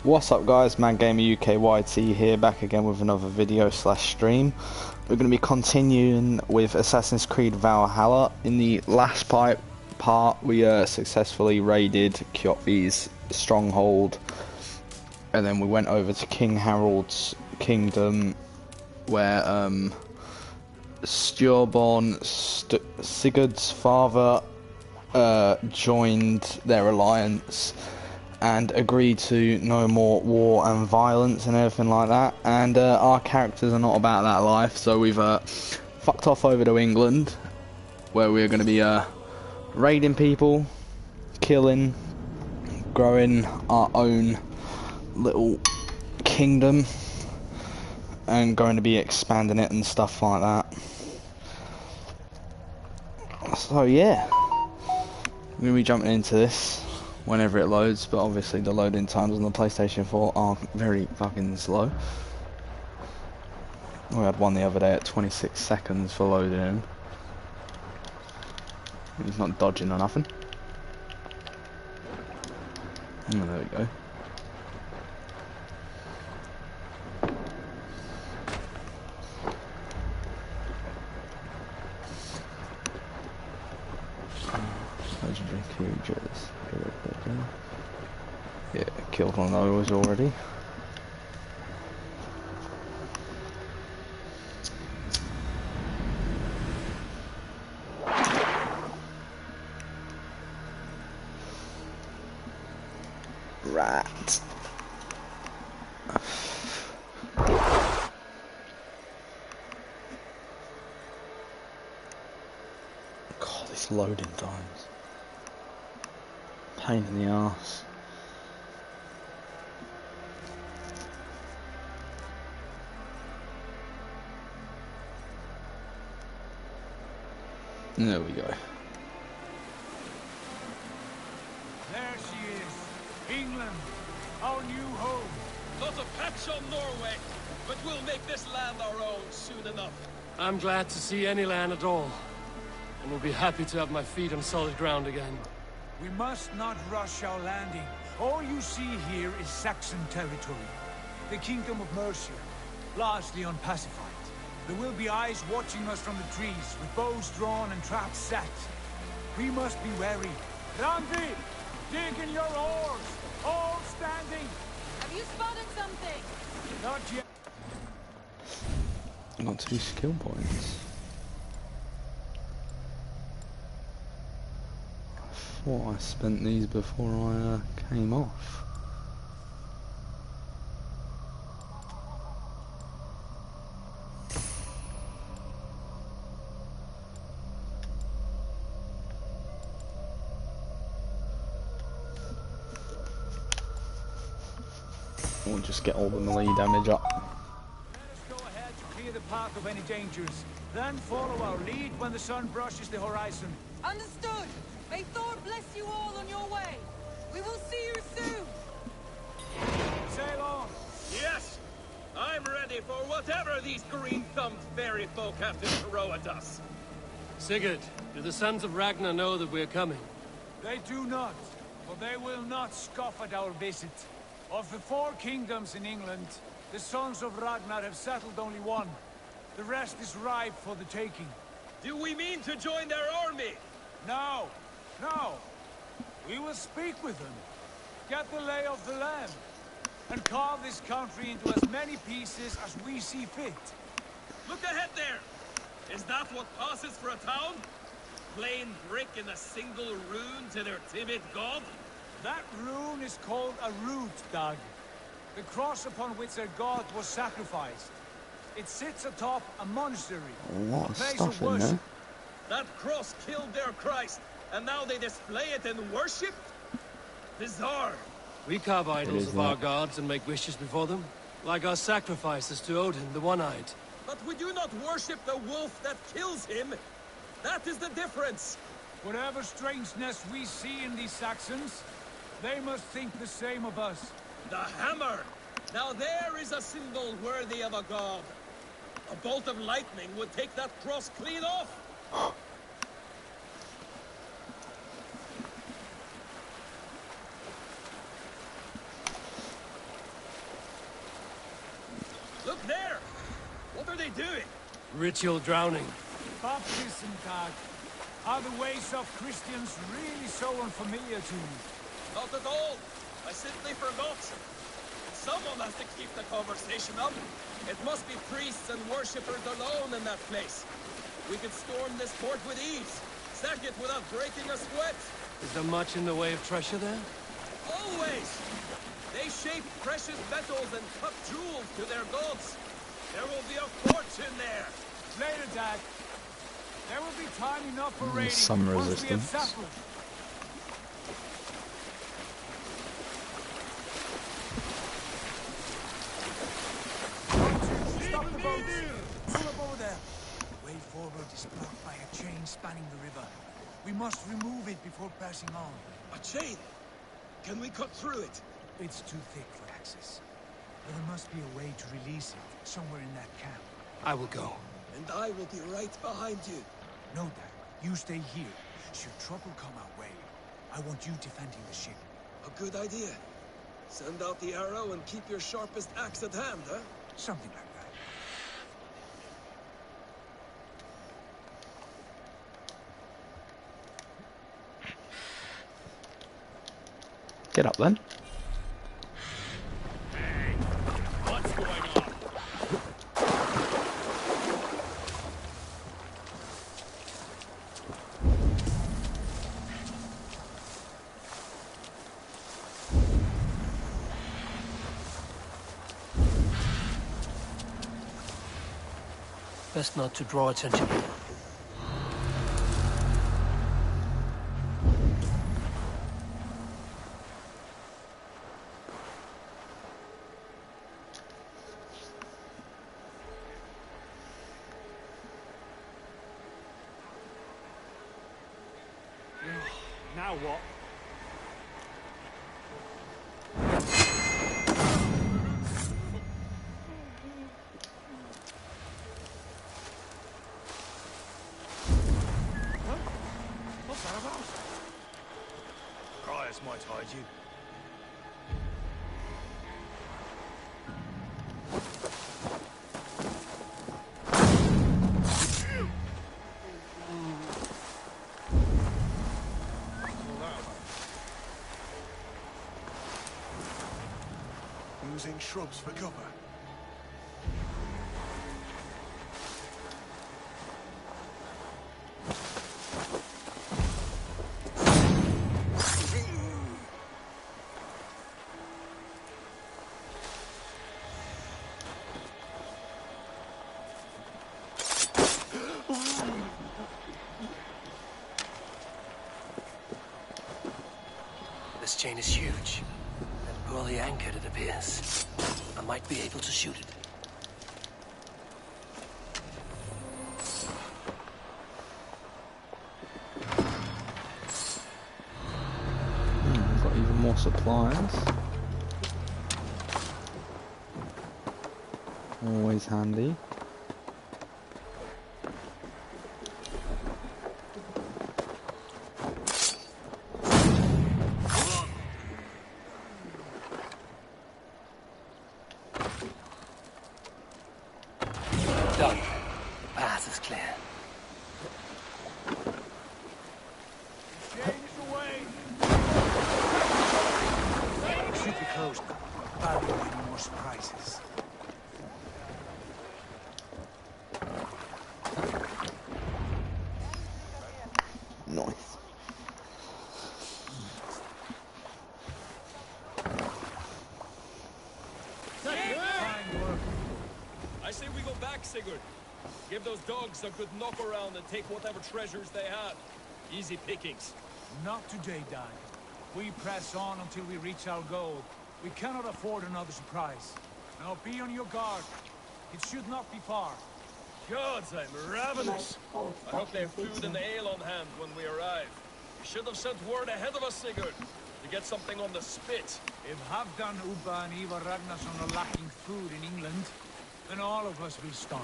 What's up guys, Man Gamer UK YT here, back again with another video slash stream. We're going to be continuing with Assassin's Creed Valhalla. In the last part we successfully raided Kjotvi's stronghold, and then we went over to King Harold's kingdom where Stjorborn, Sigurd's father, joined their alliance and agreed to no more war and violence and everything like that. And our characters are not about that life, so we've fucked off over to England, where we're going to be raiding people, killing, growing our own little kingdom, and going to be expanding it and stuff like that. So yeah, we're going to be jumping into this whenever it loads, but obviously the loading times on the PlayStation 4 are very fucking slow. We had one the other day at 26 seconds for loading him. He's not dodging or nothing. Oh, there we go. Legendary creatures. Yeah, killed one of those already. Right. God, these loading times. Pain in the arse. There we go. There she is, England, our new home. Not a patch on Norway, but we'll make this land our own soon enough. I'm glad to see any land at all, and will be happy to have my feet on solid ground again. We must not rush our landing. All you see here is Saxon territory. The Kingdom of Mercia, largely unpacified. There will be eyes watching us from the trees, with bows drawn and traps set. We must be wary. Randi, dig in your oars, all standing. Have you spotted something? Not yet. I got 2 skill points. I thought I spent these before I came off. We'll just get all the melee damage up. Let us go ahead to clear the path of any dangers. Then follow our lead when the sun brushes the horizon. Understood. May Thor bless you all on your way. We will see you soon. Sail on. Yes, I'm ready for whatever these green-thumbed fairy folk have to throw at us. Sigurd, do the sons of Ragnar know that we're coming? They do not, for they will not scoff at our visit. Of the 4 kingdoms in England, the sons of Ragnar have settled only one. The rest is ripe for the taking. Do we mean to join their army? No, no. We will speak with them, get the lay of the land, and carve this country into as many pieces as we see fit. Look ahead there! Is that what passes for a town? Plain brick in a single rune to their timid god? That rune is called a root, Dag. The cross upon which their god was sacrificed. It sits atop a monastery, A lot a of place stuff of in worship. there. That cross killed their Christ, and now they display it in worship? Bizarre. We carve idols is of our that. gods and make wishes before them, like our sacrifices to Odin, the One-Eyed. But we do not worship the wolf that kills him. That is the difference. Whatever strangeness we see in these Saxons, they must think the same of us. The hammer! Now there is a symbol worthy of a god. A bolt of lightning would take that cross clean off. are they doing? Ritual drowning. Baptism, Dag. Are the ways of Christians really so unfamiliar to you? Not at all. I simply forgot. Someone has to keep the conversation up. It must be priests and worshippers alone in that place. We could storm this fort with ease. Sack it without breaking a sweat. Is there much in the way of treasure there? Always! They shape precious metals and cut jewels to their gods. There will be a fortune there. Later, Dag. There will be time enough for raiding some once we have resistance. settled. Stop the boats! Pull up over there. The way forward is blocked by a chain spanning the river. We must remove it before passing on. A chain? Can we cut through it? It's too thick for access. But there must be a way to release it, somewhere in that camp. I will go. And I will be right behind you. No, Dad. You stay here. Should trouble come our way, I want you defending the ship. A good idea. Send out the arrow and keep your sharpest axe at hand, huh? Something like that. Get up then. What's going on? Best not to draw attention. Now what? What's that about? Criers might hide you. Using shrubs for cover. This chain is huge. And poorly anchored, it appears. I might be able to shoot it. We've got even more supplies. Always handy. Done. The path is clear. Chain is away! Should be closed. Barely any more surprises. Nice. Fine work. I say we go back, Sigurd. Give those dogs a good knock around and take whatever treasures they have. Easy pickings. Not today, Dad. We press on until we reach our goal. We cannot afford another surprise. Now be on your guard. It should not be far. Gods, I'm ravenous. I hope they have food and ale on hand when we arrive. We should have sent word ahead of us, Sigurd, to get something on the spit. If Halfdan, Ubba and Ivar Ragnarsson are lacking food in England, then all of us will starve.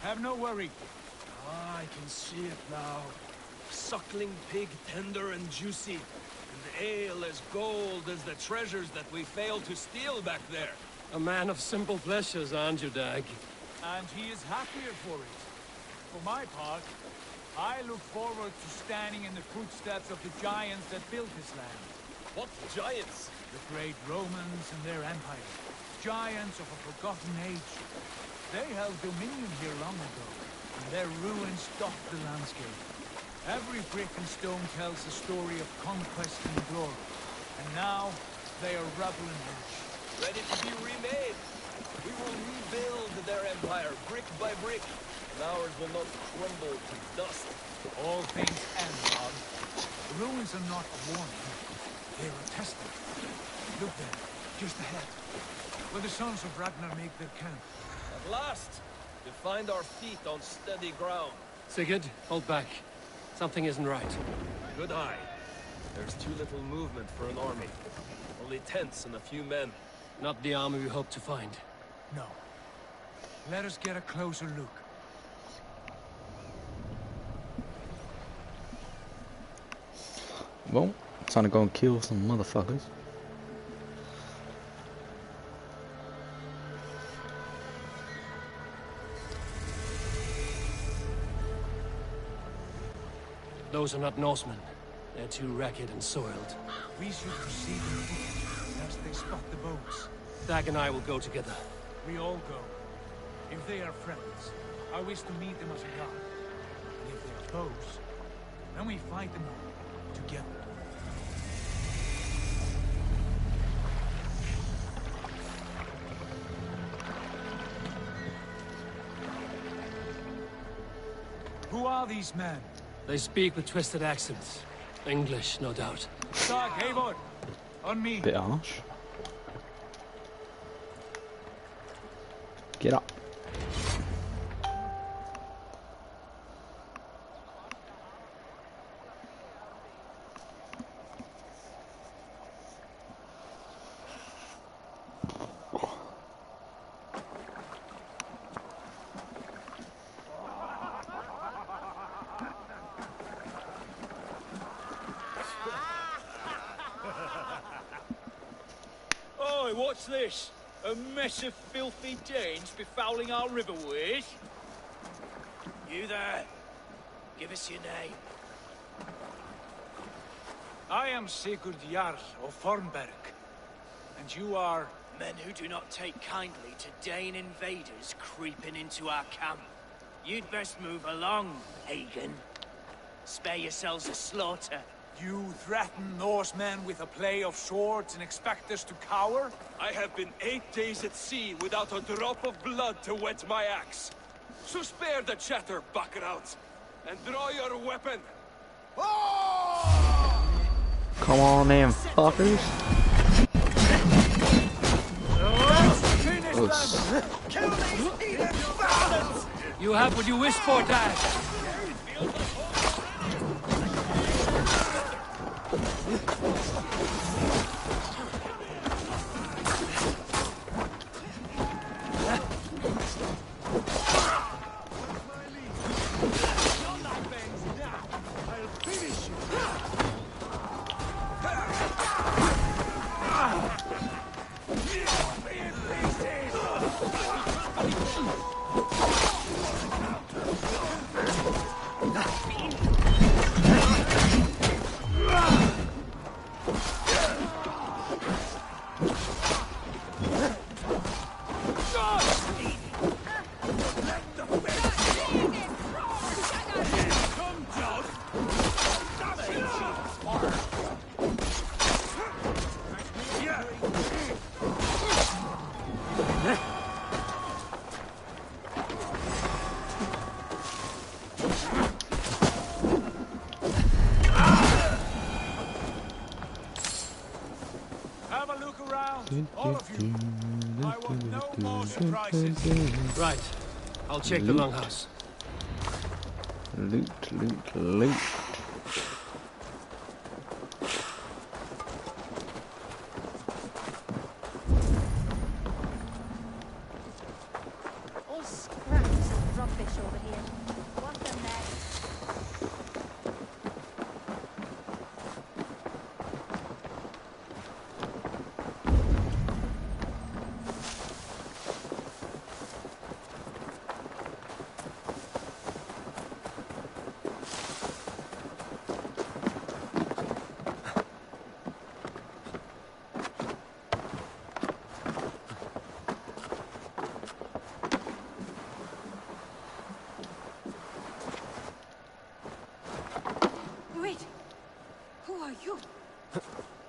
Have no worry. Ah, I can see it now. Suckling pig, tender and juicy. And ale as gold as the treasures that we failed to steal back there. A man of simple pleasures, aren't you, Dag? And he is happier for it. For my part, I look forward to standing in the footsteps of the giants that built this land. What giants? The great Romans and their empire. Giants of a forgotten age. They held dominion here long ago, and their ruins dot the landscape. Every brick and stone tells the story of conquest and glory. And now, they are rubble and ash. Ready to be remade. We will rebuild their empire brick by brick, and ours will not crumble to dust. All things end, Bob. The ruins are not warning. They're a testament. Look there, just ahead, where the sons of Ragnar make their camp. At last, we find our feet on steady ground. Sigurd, hold back. Something isn't right. Good eye. There's too little movement for an army. Only tents and a few men. Not the army we hope to find. No. Let us get a closer look. Well, time to go and kill some motherfuckers. Those are not Norsemen. They're too ragged and soiled. We should proceed on foot, lest they spot the boats. Dag and I will go together. We all go. If they are friends, I wish to meet them as a god. And if they are foes, then we fight them all together. Who are these men? They speak with twisted accents. English, no doubt. Dag, Eivor! On me! Bit harsh. Get up. Oi, what's this? A mess of filthy Danes befouling our riverways? You there? Give us your name. I am Sigurd Jarl of Fornberg. And you are... Men who do not take kindly to Dane invaders creeping into our camp. You'd best move along, Hagen. Spare yourselves a slaughter. You threaten Norsemen with a play of swords and expect us to cower? I have been 8 days at sea without a drop of blood to wet my axe. So spare the chatter, Baccarat, and draw your weapon. Come on in, fuckers. You have what you wish for, Dag. Have a look around, all of you. I want no more surprises. Right. I'll check the longhouse. Loot, loot, loot. All scraps of rubbish over here. What a mess.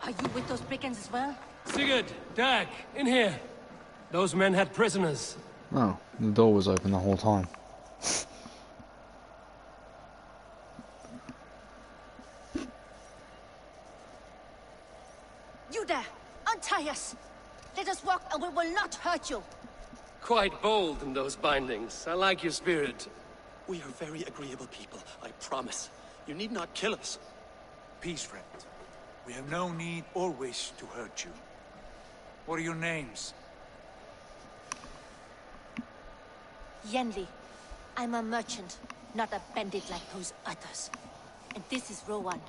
Are you with those brigands as well? Sigurd, Dag, in here. Those men had prisoners. Oh, the door was open the whole time. You there! Untie us! Let us walk and we will not hurt you! Quite bold in those bindings. I like your spirit. We are very agreeable people, I promise. You need not kill us. Peace, friend. We have no need or wish to hurt you. What are your names? Yenli. I'm a merchant, not a bandit like those others. And this is Rowan.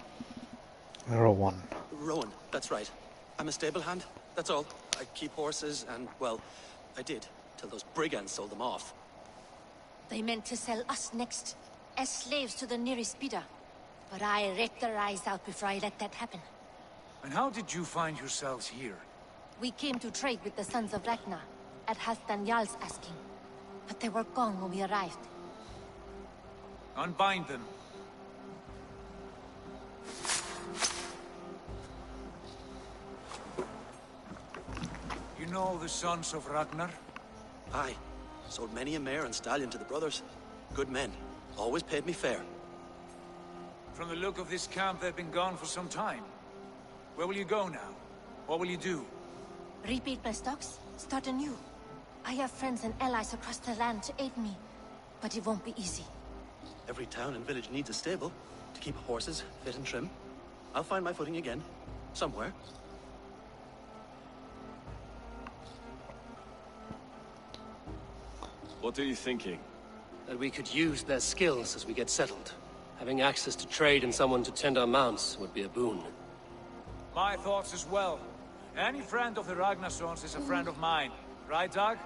Rowan. Rowan, that's right. I'm a stable hand, that's all. I keep horses and, well, I did, till those brigands sold them off. They meant to sell us next, as slaves to the nearest bidder. But I raked their eyes out before I let that happen. And how did you find yourselves here? We came to trade with the sons of Ragnar, at Halfdan Jarl's asking. But they were gone when we arrived. Unbind them. You know the sons of Ragnar? Aye. Sold many a mare and stallion to the brothers. Good men. Always paid me fair. From the look of this camp, they've been gone for some time. Where will you go now? What will you do? Rebuild my stocks, start anew. I have friends and allies across the land to aid me, but it won't be easy. Every town and village needs a stable to keep horses fit and trim. I'll find my footing again. Somewhere. What are you thinking? That we could use their skills as we get settled. Having access to trade and someone to tend our mounts would be a boon. My thoughts as well. Any friend of the Ragnarsons is a friend of mine. Right, Dag?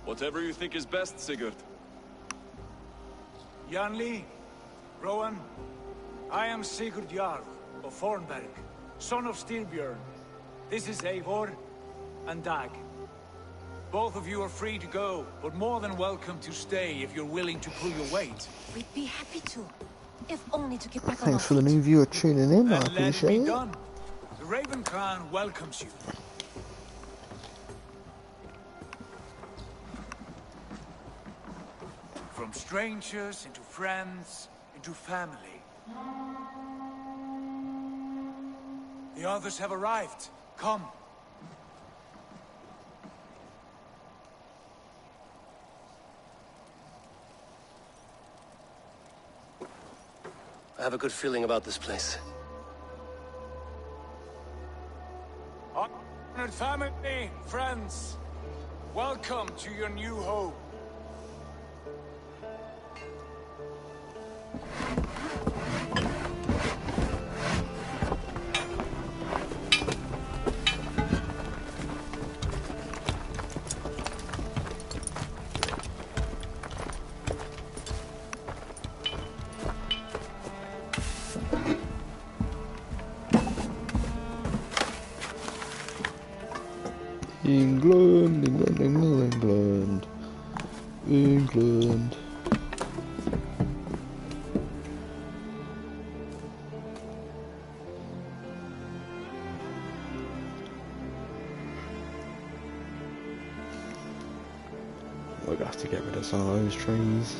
Whatever you think is best, Sigurd. Janli, Rowan, I am Sigurd Jarl of Fornberg, son of Styrbjörn. This is Eivor and Dag. Both of you are free to go, but more than welcome to stay if you're willing to pull your weight. We'd be happy to, if only to get back on Thanks our for the feet. new viewer tuning in, I And let it be appreciate it. done. The Raven Clan welcomes you. From strangers into friends, into family. The others have arrived. Come. I have a good feeling about this place. Honored family, friends, welcome to your new home. England, England, England, England, England. We're gonna have to get rid of some of those trees.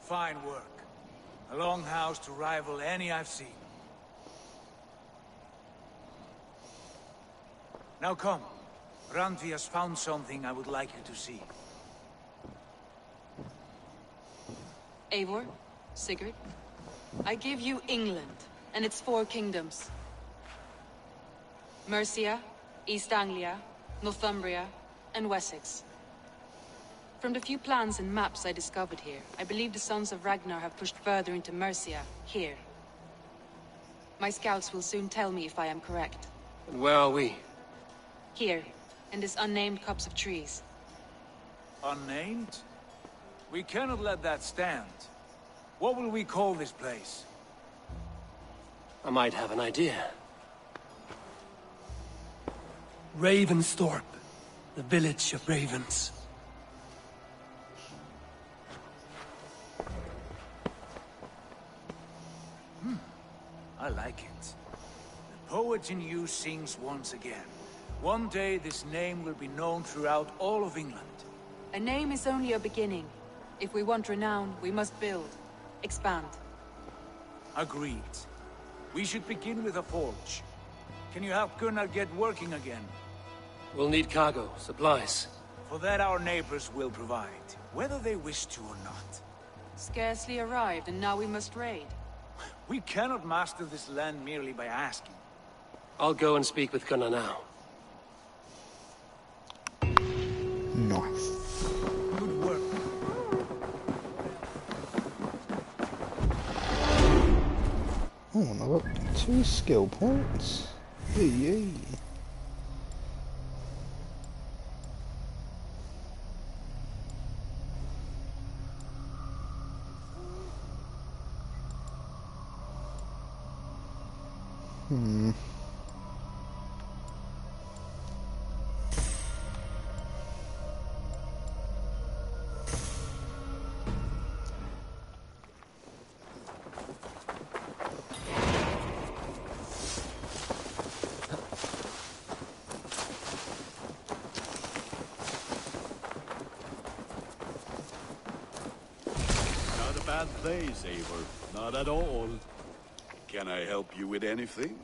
Fine work. A longhouse to rival any I've seen. Now come. Randvi has found something I would like you to see. Eivor, Sigurd, I give you England and its 4 kingdoms. Mercia, East Anglia, Northumbria, and Wessex. From the few plans and maps I discovered here, I believe the Sons of Ragnar have pushed further into Mercia, here. My scouts will soon tell me if I am correct. And where are we? Here, in this unnamed copse of trees. Unnamed? We cannot let that stand. What will we call this place? I might have an idea. Ravensthorpe. The village of ravens. I like it. The poet in you sings once again. One day this name will be known throughout all of England. A name is only a beginning. If we want renown, we must build. Expand. Agreed. We should begin with a forge. Can you help Gunnar get working again? We'll need cargo, supplies. For that our neighbors will provide, whether they wish to or not. Scarcely arrived, and now we must raid. We cannot master this land merely by asking. I'll go and speak with Gunnar now. Nice. Good work. Oh, and I've got 2 skill points. Yay. Not a bad place, Eivor. Not at all. Can I help you with anything?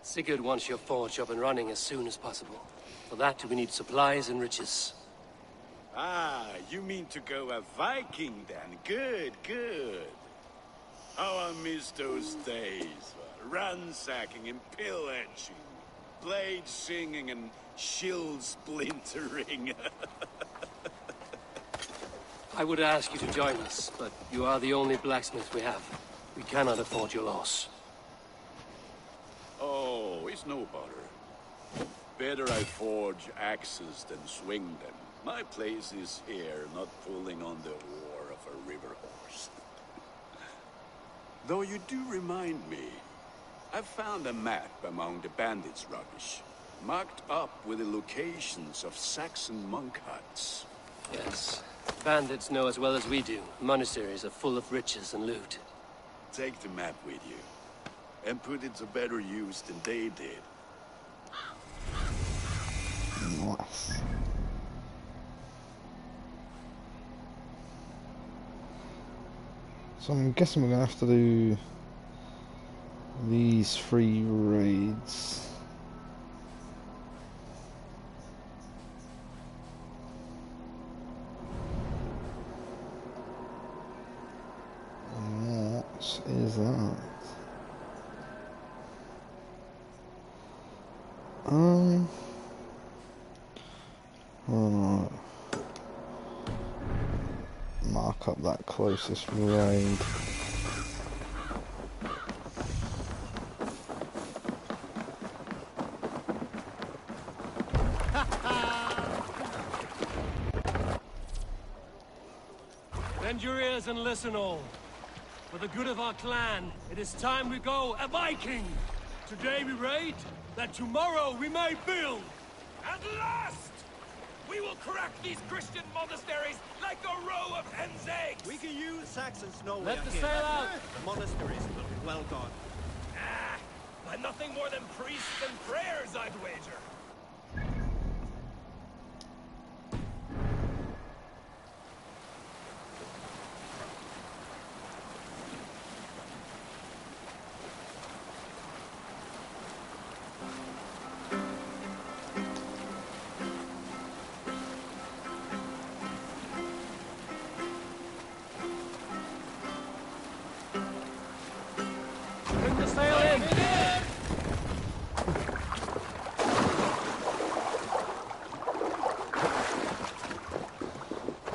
Sigurd wants your forge up and running as soon as possible. For that, we need supplies and riches. Ah, you mean to go a Viking then? Good, good. How I miss those days. Ransacking and pillaging. Blade singing and shield splintering. I would ask you to join us, but you are the only blacksmith we have. We cannot afford your loss. Oh, it's no bother. Better I forge axes than swing them. My place is here, not pulling on the oar of a river horse. Though you do remind me, I found a map among the bandits' rubbish, marked up with the locations of Saxon monk huts. Yes. Bandits know as well as we do. Monasteries are full of riches and loot. Take the map with you, and put it to better use than they did. Nice. So I'm guessing we're going to have to do these 3 raids. What is that? Alright. Mark up that closest raid. Bend your ears and listen all. For the good of our clan, it is time we go a Viking! Today we raid, that tomorrow we may build! At last! We will crack these Christian monasteries like a row of hen's eggs! We can use Saxon snow. Let the sail out! The monasteries will be well gone. Ah, by nothing more than priests and prayers, I'd wager. Bring the sail in!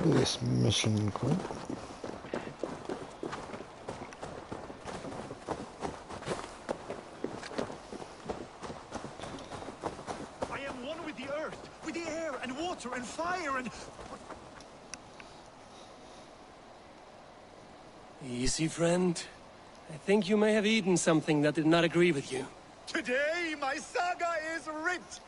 This mission quick. I am one with the earth, with the air and water and fire and... Easy, friend. I think you may have eaten something that did not agree with you. Today, my saga is writ.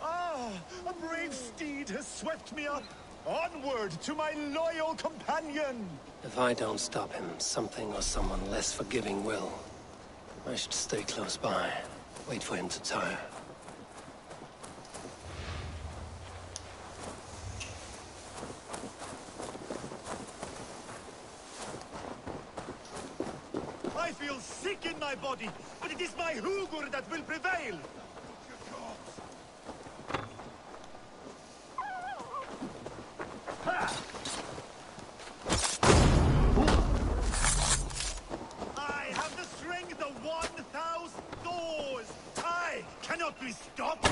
Ah, a brave steed has swept me up. Onward to my loyal companion. If I don't stop him, something or someone less forgiving will. I should stay close by. Wait for him to tire. I feel sick in my body, but it is my Hugur that will prevail. I have the strength of 1,000 Thors. I cannot be stopped.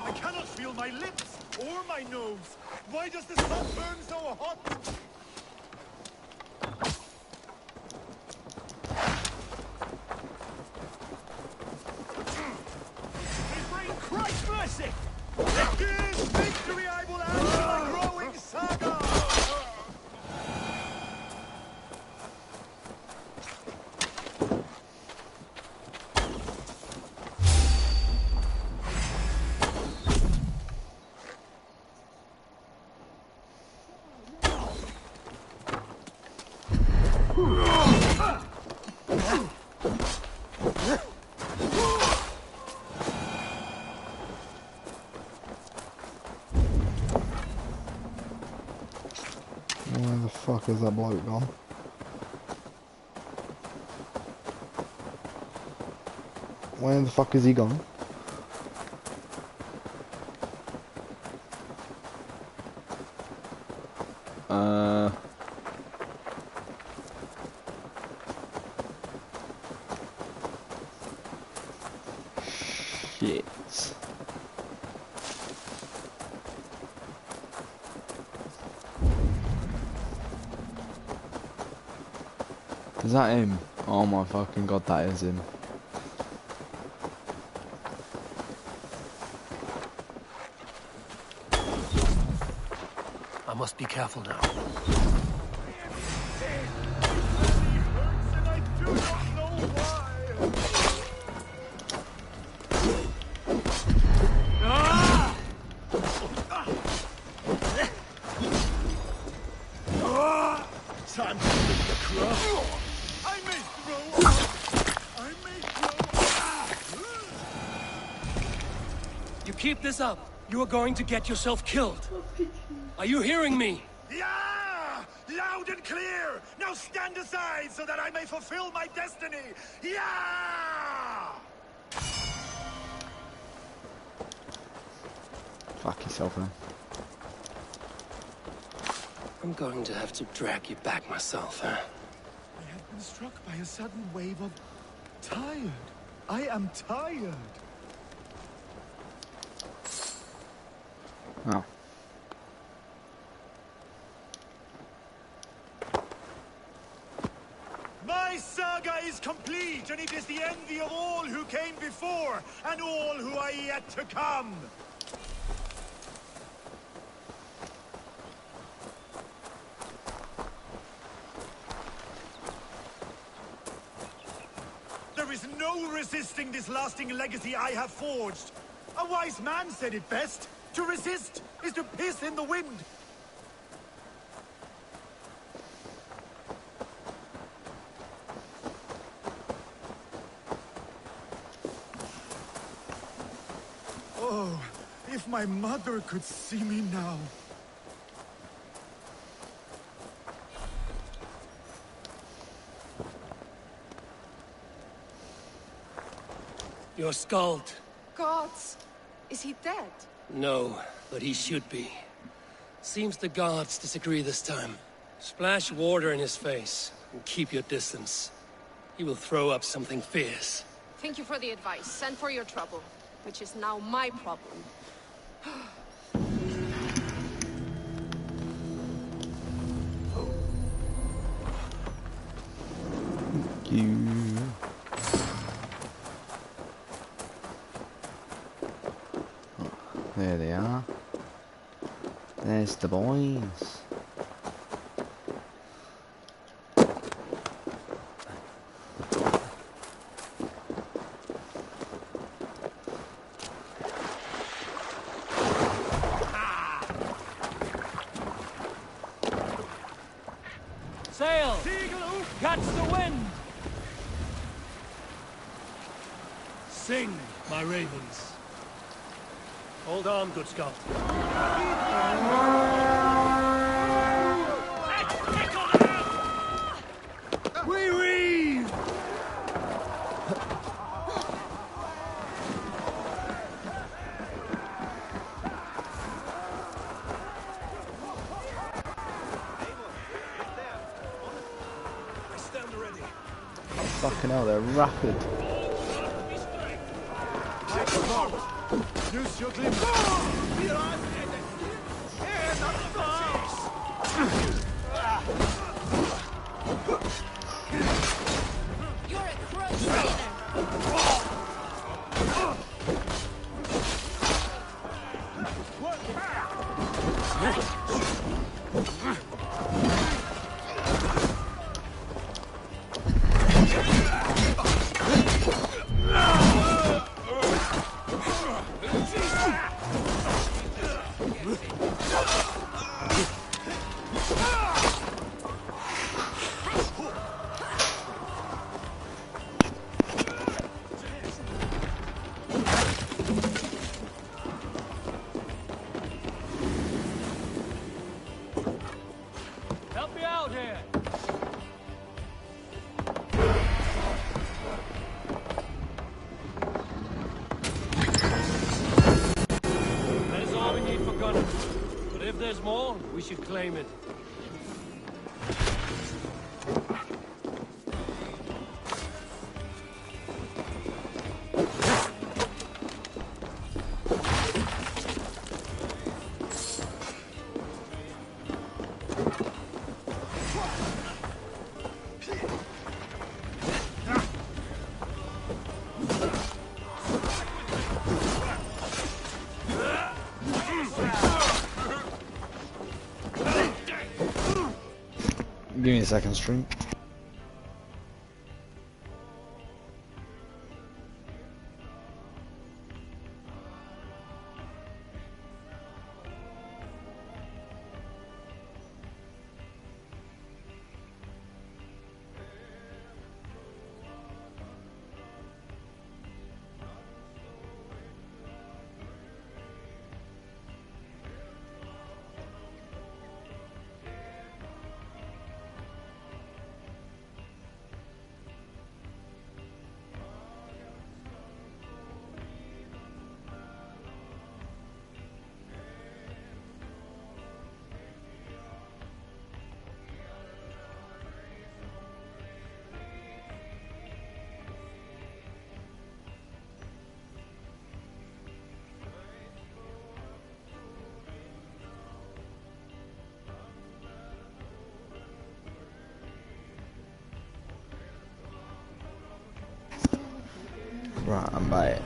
I cannot feel my lips or my nose. Why does the sun burn so hot? Christ mercy! This victory I will add to my growing saga! Where the fuck is that bloke gone? Where the fuck is he gone? Shit. Is that him? Oh my fucking god, that is him. I must be careful now. Time to lick the crow. I may throw. I may throw. You keep this up, you are going to get yourself killed. Are you hearing me? Yeah! Loud and clear! Now stand aside so that I may fulfill my destiny! Yeah! Fuck yourself, man. I'm going to have to drag you back myself, huh? I have been struck by a sudden wave of tired. I am tired. Oh. My saga is complete, and it is the envy of all who came before, and all who are yet to come. There is no resisting this lasting legacy I have forged. A wise man said it best. To resist is to piss in the wind. Oh, if my mother could see me now. You're Skald. Gods! Is he dead? No, but he should be. Seems the gods disagree this time. Splash water in his face. and keep your distance. He will throw up something fierce. Thank you for the advice and for your trouble, which is now my problem. There they are. There's the boys. Sail! Catch the wind! Sing, my ravens. Hold on, good Scott. We reeve! I stand ready. Fucking hell, they're rapid. Use your glimpse. You're a crusader! Help me out here! That is all we need for gunning. But if there's more, we should claim it. Give me a second, stream. Right, I'm back.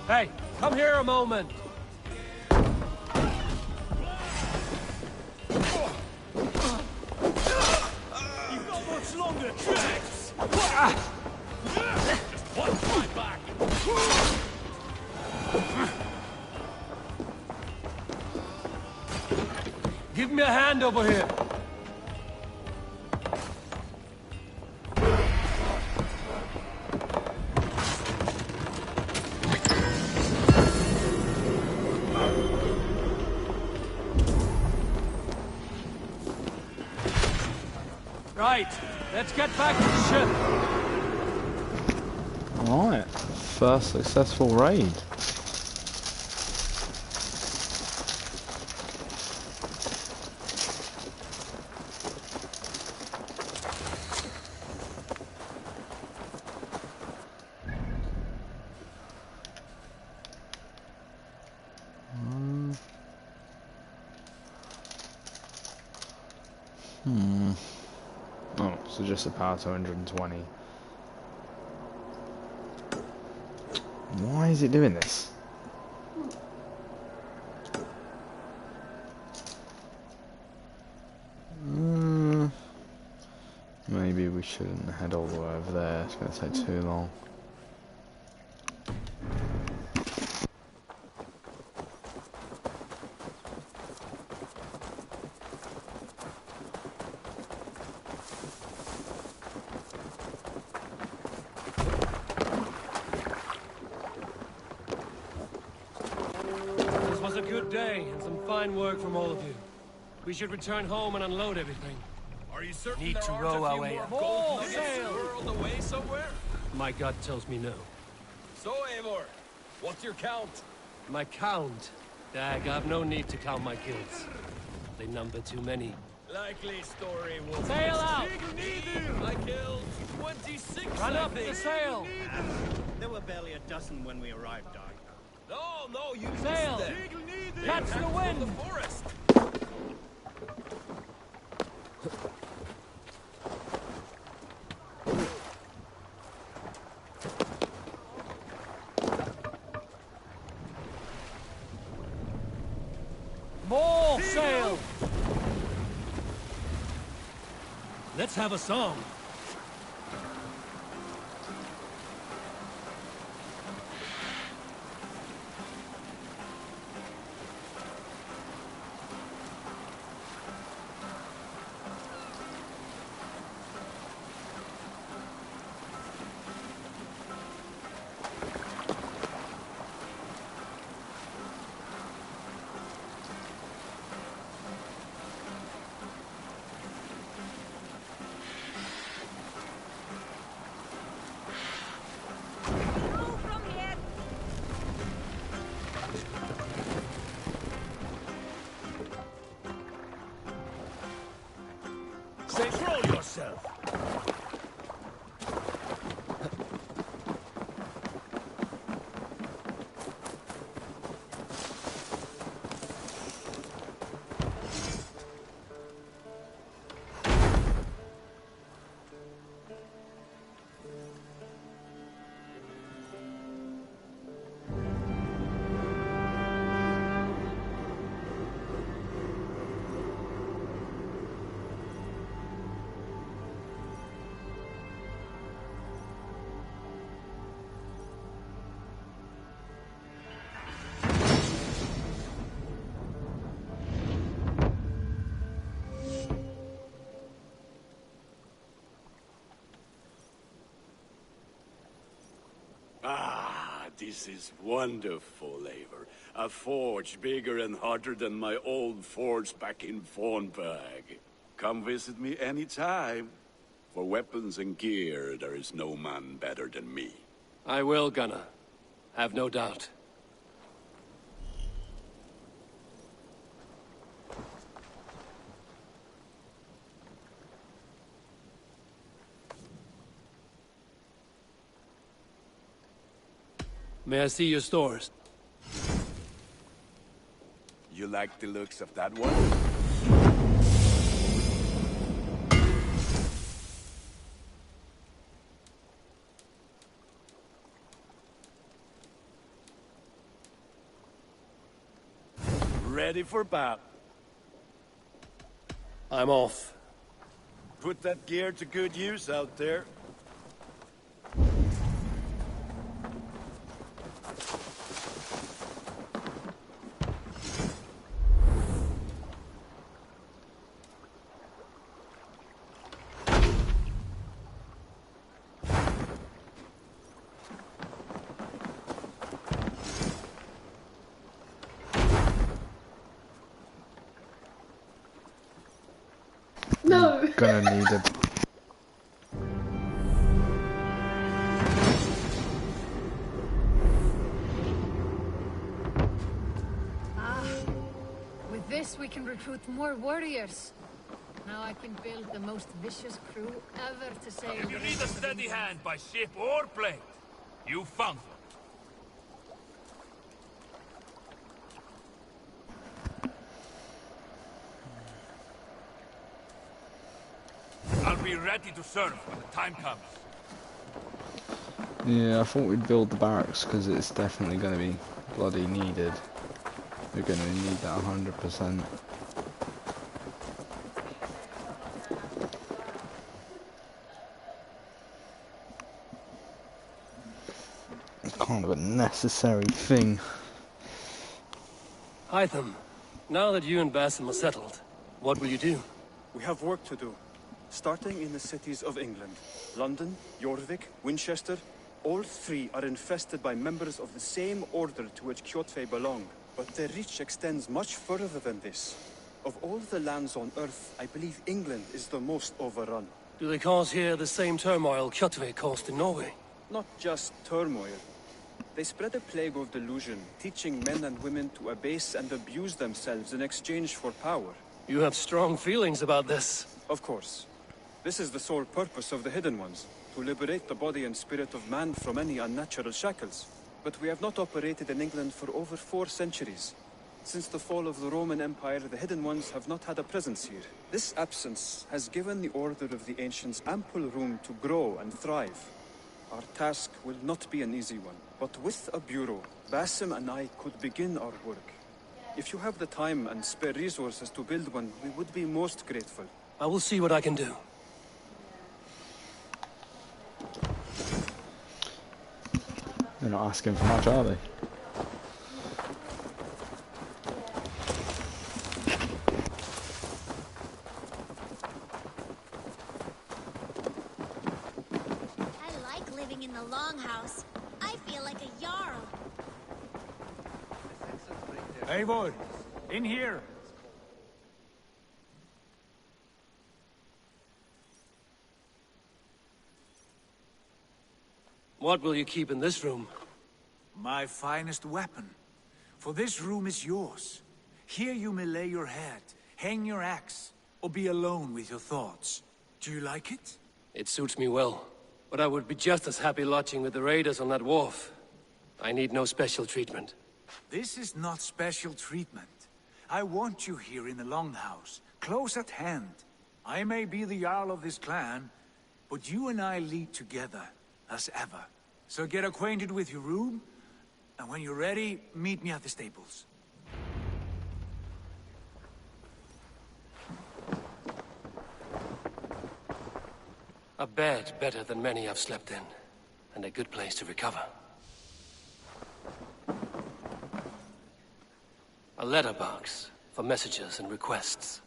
Hey, come here a moment. You've not much longer, Jax! Watch my back! Give me a hand over here. Right, let's get back to the ship. Alright, first successful raid. Oh, so just a power 220. Why is it doing this? Maybe we shouldn't head all the way over there, it's going to take too long. This was a good day and some fine work from all of you. We should return home and unload everything. Are you certain Need there to aren't row a our few way more up. gold All nuggets sail! swirled away somewhere? My gut tells me no. So, Eivor, what's your count? My count? Dag, I've no need to count my kills. They number too many. Likely story will Sail out! I killed 26, Run I up think. the sail! There were barely a dozen when we arrived, Doc. No, you Sail! missed it. Catch the wind! The forest. More sail! Let's have a song. Control yourself. This is wonderful, Eivor. A forge bigger and hotter than my old forge back in Fornburg. Come visit me anytime. For weapons and gear, there is no man better than me. I will, Gunnar. Have no doubt. May I see your stores? You like the looks of that one? Ready for battle. I'm off. Put that gear to good use out there. No. Gonna need it. With this, we can recruit more warriors. Now I can build the most vicious crew ever to sail. If you need a steady hand by ship or plane, you found one. I'll be ready to serve when the time comes. Yeah, I thought we'd build the barracks because it's definitely going to be bloody needed. We're going to need that 100%. It's kind of a necessary thing. Hytham, now that you and Basim are settled, what will you do? We have work to do. Starting in the cities of England. London, Jorvik, Winchester, all three are infested by members of the same order to which Kjotve belong. But their reach extends much further than this. Of all the lands on Earth, I believe England is the most overrun. Do they cause here the same turmoil Kjotve caused in Norway? Not just turmoil. They spread a plague of delusion, teaching men and women to abase and abuse themselves in exchange for power. You have strong feelings about this. Of course. This is the sole purpose of the Hidden Ones, to liberate the body and spirit of man from any unnatural shackles. But we have not operated in England for over 4 centuries. Since the fall of the Roman Empire, the Hidden Ones have not had a presence here. This absence has given the Order of the Ancients ample room to grow and thrive. Our task will not be an easy one, but with a bureau, Basim and I could begin our work. If you have the time and spare resources to build one, we would be most grateful. I will see what I can do. They're not asking for much, are they? I like living in the Longhouse. I feel like a Jarl. Eivor, in here. What will you keep in this room? My finest weapon. For this room is yours. Here you may lay your head, hang your axe, or be alone with your thoughts. Do you like it? It suits me well. But I would be just as happy lodging with the raiders on that wharf. I need no special treatment. This is not special treatment. I want you here in the Longhouse, close at hand. I may be the Jarl of this clan, but you and I lead together, as ever. So get acquainted with your room, and when you're ready, meet me at the stables. A bed better than many I've slept in, and a good place to recover. A letterbox for messages and requests.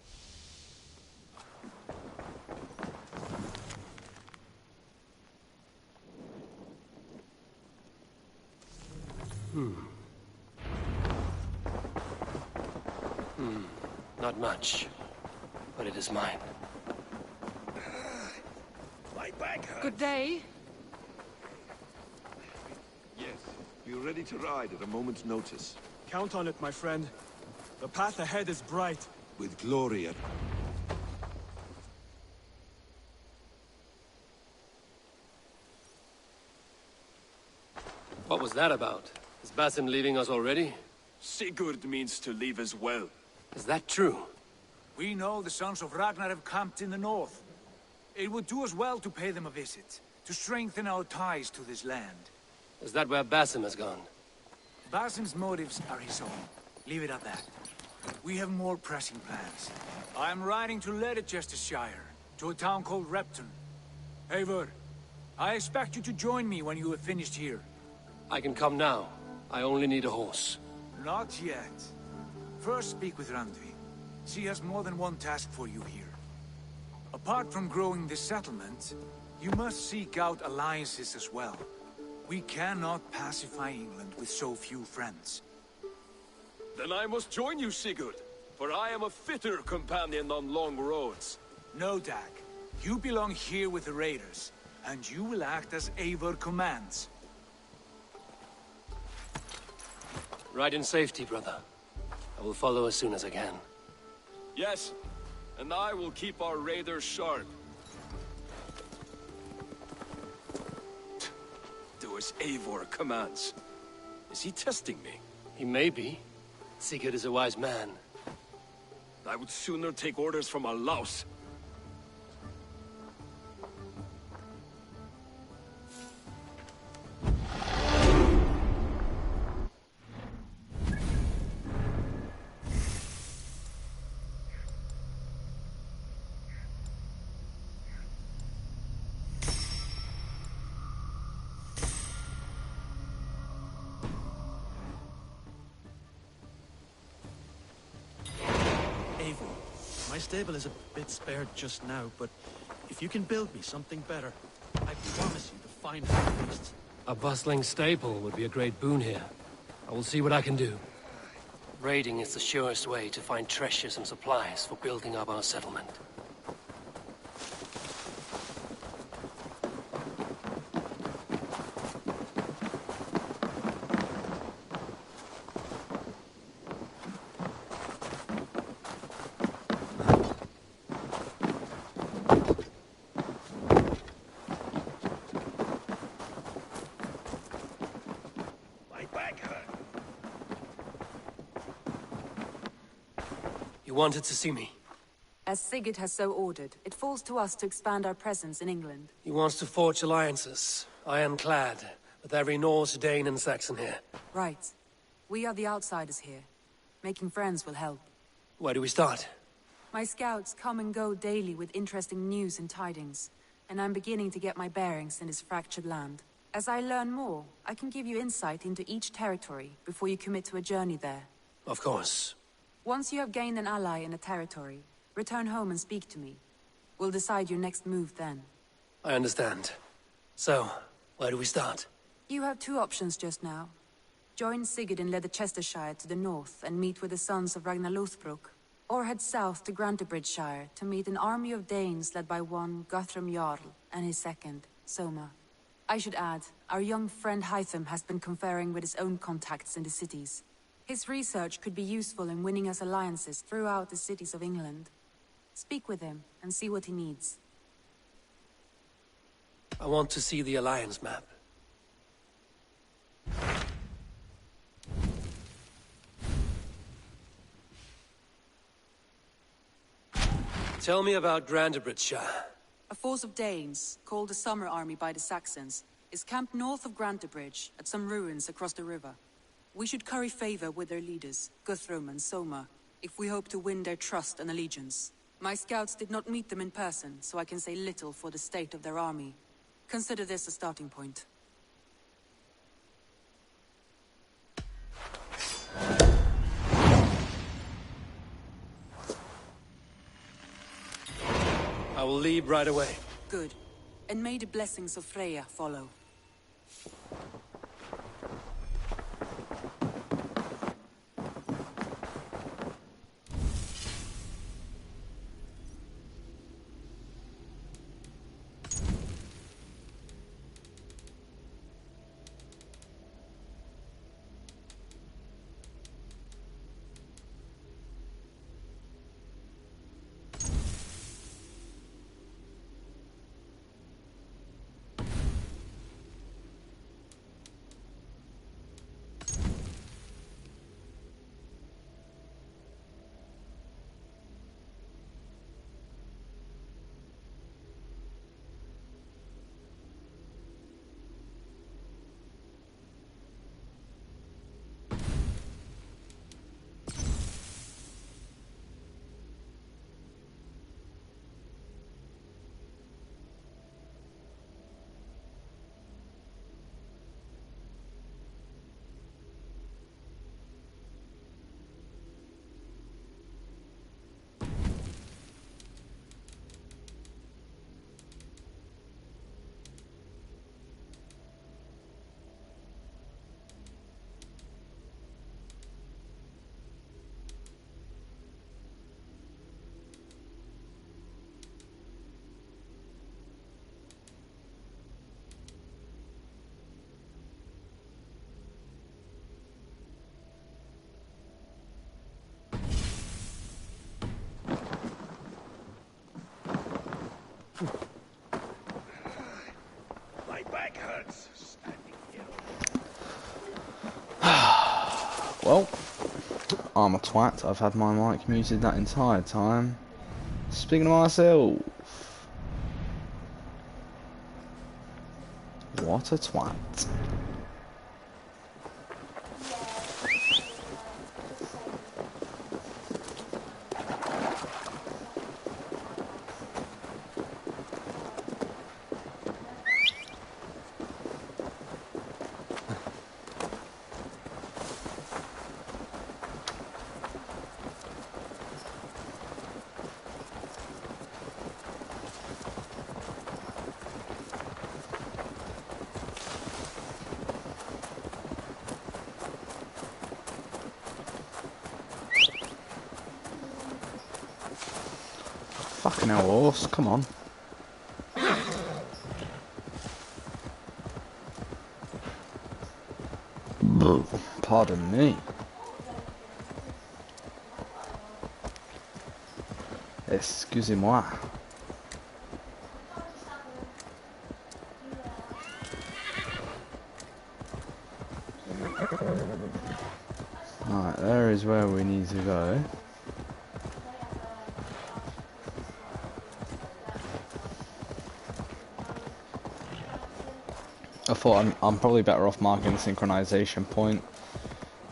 Not much, but it is mine. My back hurts. Good day. Yes, be ready to ride at a moment's notice. Count on it, my friend. The path ahead is bright. With glory at... What was that about? Is Basim leaving us already? Sigurd means to leave as well. Is that true? We know the sons of Ragnar have camped in the north. It would do us well to pay them a visit, to strengthen our ties to this land. Is that where Basim has gone? Basim's motives are his own. Leave it at that. We have more pressing plans. I am riding to Leicestershire, to a town called Repton. Eivor, I expect you to join me when you have finished here. I can come now. I only need a horse. Not yet. First speak with Randvi. She has more than one task for you here. Apart from growing this settlement, you must seek out alliances as well. We cannot pacify England with so few friends. Then I must join you, Sigurd, for I am a fitter companion on long roads. No, Dag. You belong here with the raiders, and you will act as Eivor commands. Ride in safety, brother. I will follow as soon as I can. Yes, and I will keep our raiders sharp. Do as Eivor commands. Is he testing me? He may be. Sigurd is a wise man. I would sooner take orders from a louse. My stable is a bit spared just now, but if you can build me something better, I promise you the finest of beasts. A bustling stable would be a great boon here. I will see what I can do. Raiding is the surest way to find treasures and supplies for building up our settlement. You wanted to see me? As Sigurd has so ordered, it falls to us to expand our presence in England. He wants to forge alliances, ironclad, with every Norse, Dane, and Saxon here. Right. We are the outsiders here. Making friends will help. Where do we start? My scouts come and go daily with interesting news and tidings, and I'm beginning to get my bearings in this fractured land. As I learn more, I can give you insight into each territory before you commit to a journey there. Of course. Once you have gained an ally in a territory, return home and speak to me. We'll decide your next move then. I understand. So, where do we start? You have two options just now. Join Sigurd in Leicestershire to the north and meet with the sons of Ragnar Lothbrok, or head south to Grantebridgeshire to meet an army of Danes led by one Guthrum Jarl and his second, Soma. I should add, our young friend Hytham has been conferring with his own contacts in the cities. His research could be useful in winning us alliances throughout the cities of England. Speak with him and see what he needs. I want to see the alliance map. Tell me about Grantebridgeshire. A force of Danes, called the Summer Army by the Saxons, is camped north of Grantebridge at some ruins across the river. We should curry favor with their leaders, Guthrum and Soma, if we hope to win their trust and allegiance. My scouts did not meet them in person, so I can say little for the state of their army. Consider this a starting point. I will leave right away. Good. And may the blessings of Freya follow. My back hurts standing here. Well, I'm a twat. I've had my mic muted that entire time. Speaking of myself. What a twat. Fucking hell, horse, come on. Pardon me. Excusez-moi. Right, there is where we need to go. I thought I'm probably better off marking the synchronization point.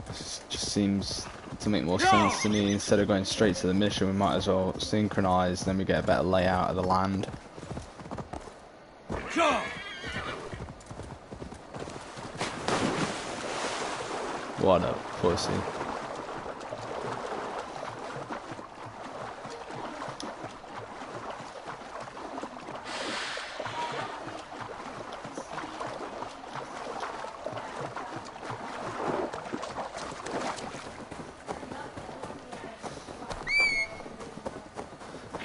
It just seems to make more sense to me. Instead of going straight to the mission, we might as well synchronize, then we get a better layout of the land. What a pussy.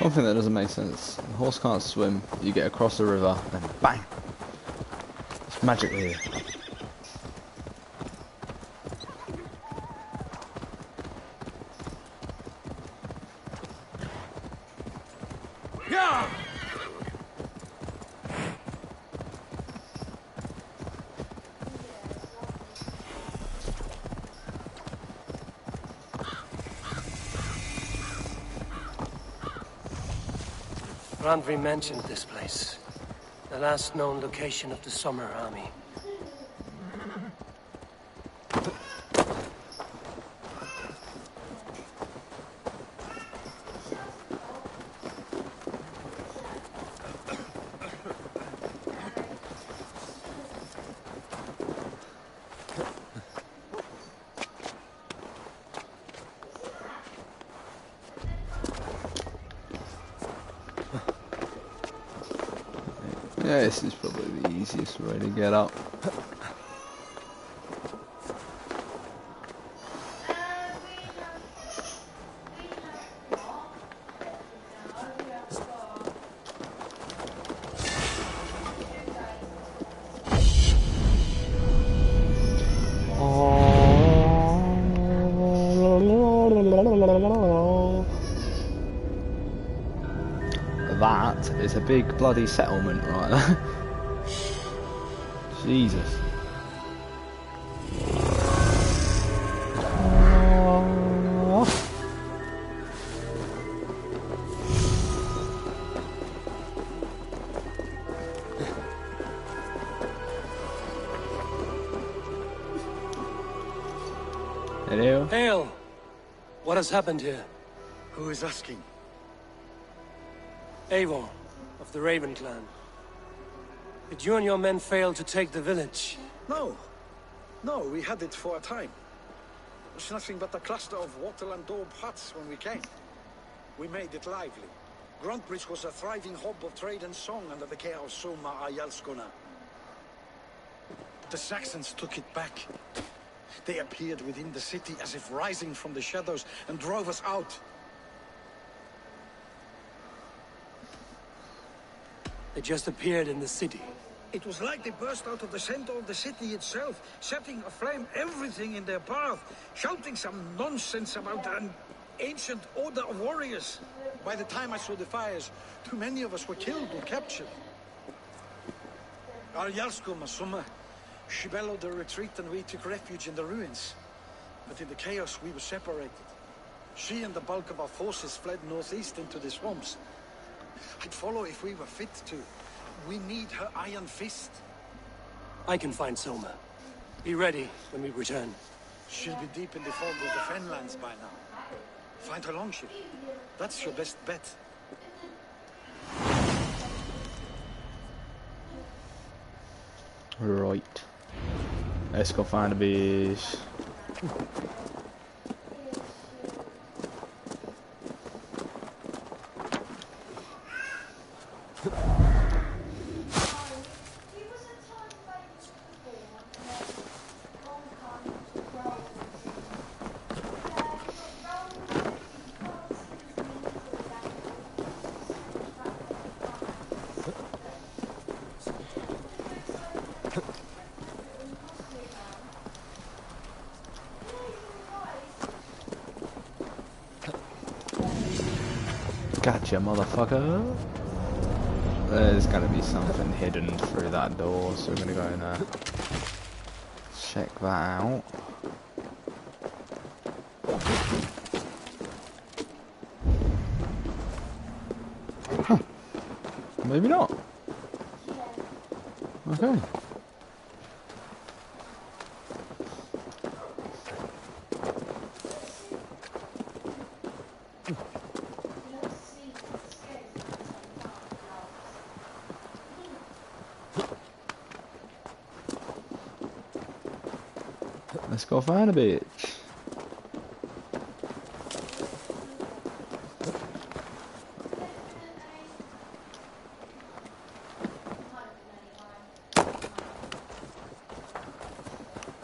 One thing that doesn't make sense, the horse can't swim, you get across the river, then bang! It's magic here. Randvi mentioned this place. The last known location of the Summer Army. Yeah, this is probably the easiest way to get up. That is a big bloody settlement right there. Jesus. Hello? Hail! What has happened here? Who is asking? Eivor, of the Raven clan. Did you and your men fail to take the village? No. No, we had it for a time. It was nothing but a cluster of wattle and daub huts when we came. We made it lively. Gruntbridge was a thriving hub of trade and song under the care of Soma Ayalskona. The Saxons took it back. They appeared within the city as if rising from the shadows and drove us out. They just appeared in the city. It was like they burst out of the center of the city itself, setting aflame everything in their path, shouting some nonsense about ancient order of warriors. By the time I saw the fires, too many of us were killed or captured. Our Jarlsko Masuma, she bellowed a retreat and we took refuge in the ruins. But in the chaos, we were separated. She and the bulk of our forces fled northeast into the swamps. I'd follow if we were fit to. We need her iron fist. I can find Soma. Be ready when we return. She'll be deep in the fog of the Fenlands by now. Find her longship. That's your best bet. Right. Let's go find a beach. Gotcha, motherfucker. There's gotta be something hidden through that door, so we're gonna go in there. Check that out. Huh. Maybe not. Okay. Let's go find a bitch.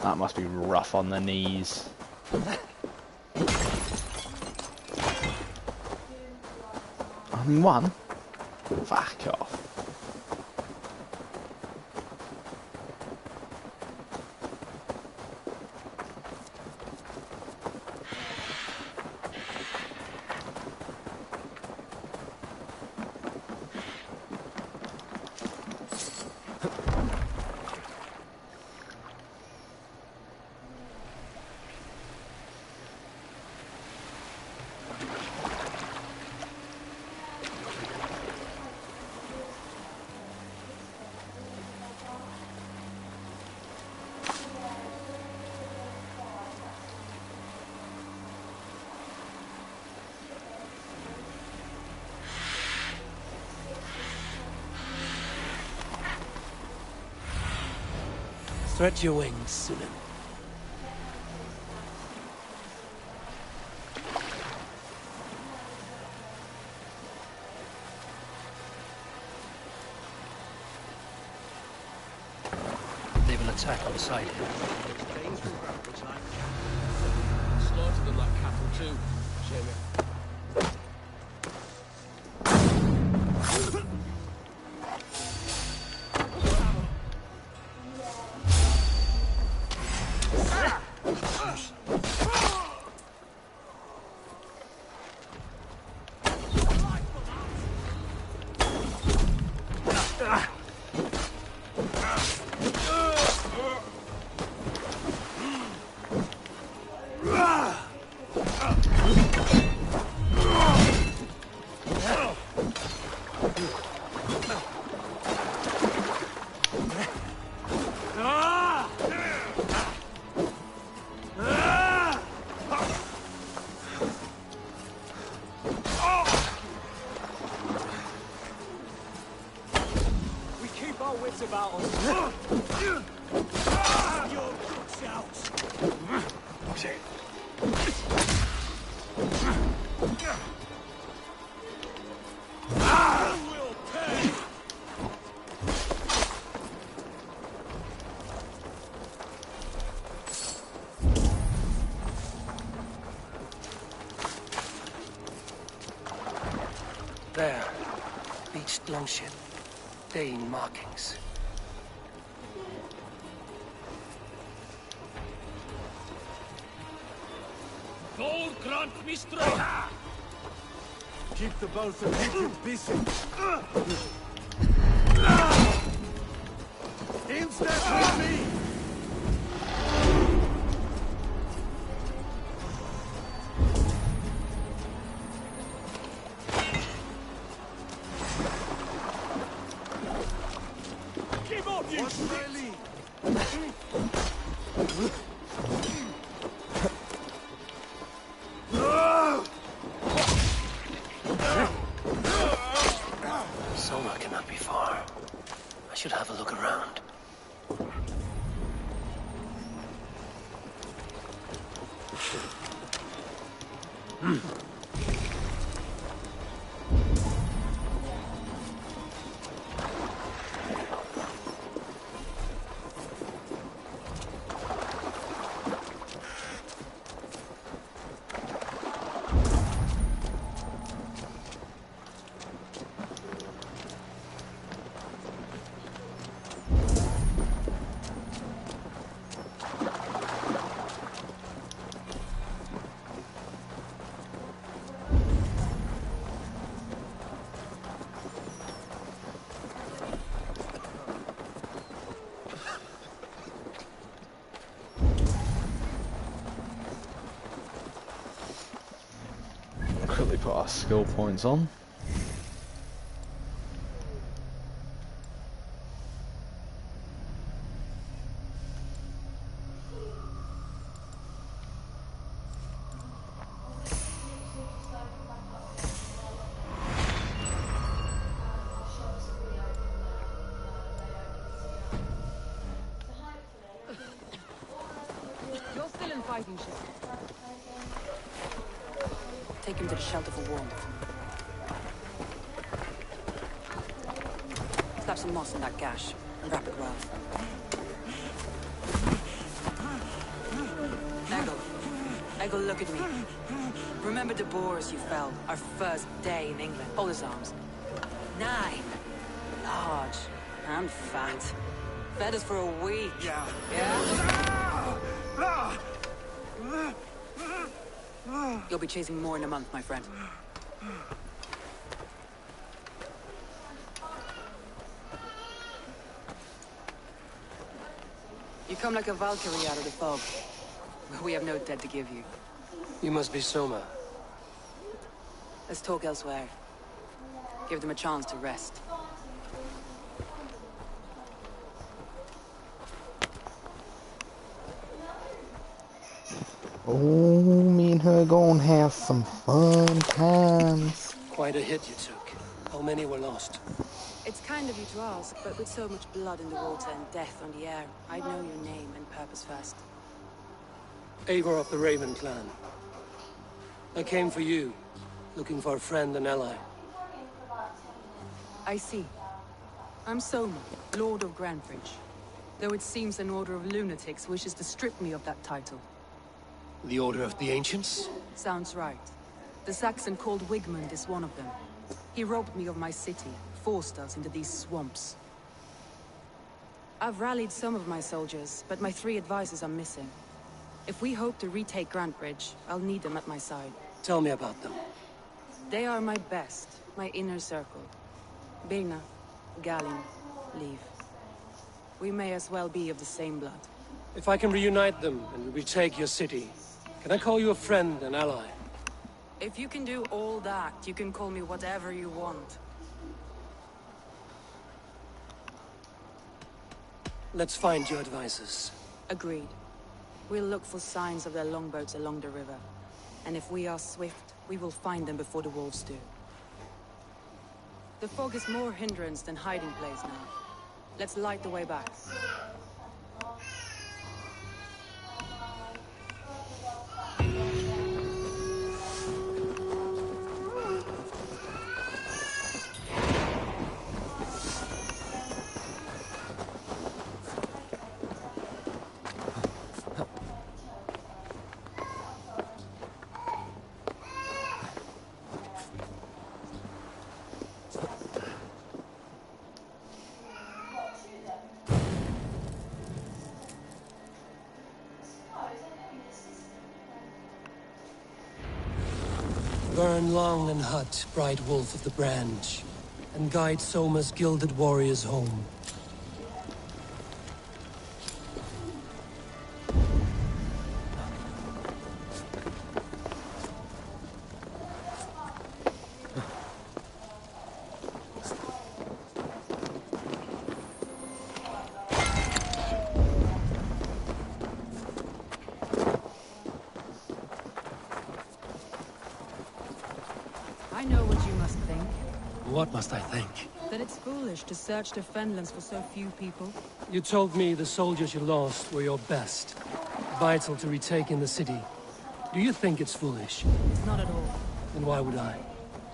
That must be rough on the knees. Only one? Fuck off. Stretch your wings, Sunan. They will attack on sight here. Slaughter them like cattle too, Jamie. About us. Your good shouts. You will pay. There. Beached longship. Dane markings. Gold Grant me strength! Keep the both of you busy. In step with me! Keep up, you Watch my lead. Soma cannot be far. I should have a look around. Quickly put our skill points on. You're still in fighting shape. Take him to the shelter for warmth. Slap some moss in that gash and wrap it well. Eggle, look at me. Remember the boars you felled, our first day in England? Hold his arms. 9. Large and fat. Fed us for a week. Yeah? You'll be chasing more in a month, my friend. You come like a Valkyrie out of the fog. We have no debt to give you. You must be Soma. Let's talk elsewhere. Give them a chance to rest. Oh, me and her gonna have some fun times. Quite a hit you took. How many were lost? It's kind of you to ask, but with so much blood in the water and death on the air, I'd know your name and purpose first. Eivor of the Raven clan. I came for you, looking for a friend and ally. I see. I'm Soma, Lord of Grantebridge. Though it seems an order of lunatics wishes to strip me of that title. The Order of the Ancients? Sounds right. The Saxon called Wigmund is one of them. He robbed me of my city, forced us into these swamps. I've rallied some of my soldiers, but my 3 advisors are missing. If we hope to retake Grantebridge, I'll need them at my side. Tell me about them. They are my best, my inner circle. Birna, Galin, Leave. We may as well be of the same blood. If I can reunite them and retake your city, can I call you a friend and ally? If you can do all that, you can call me whatever you want. Let's find your advisors. Agreed. We'll look for signs of their longboats along the river. And if we are swift, we will find them before the wolves do. The fog is more hindrance than hiding place now. Let's light the way back. Burn Long and Hut, bright wolf of the branch, and guide Soma's gilded warriors home. I know what you must think. What must I think? That it's foolish to search the Fenlands for so few people. You told me the soldiers you lost were your best. Vital to retaking the city. Do you think it's foolish? Not at all. Then why would I?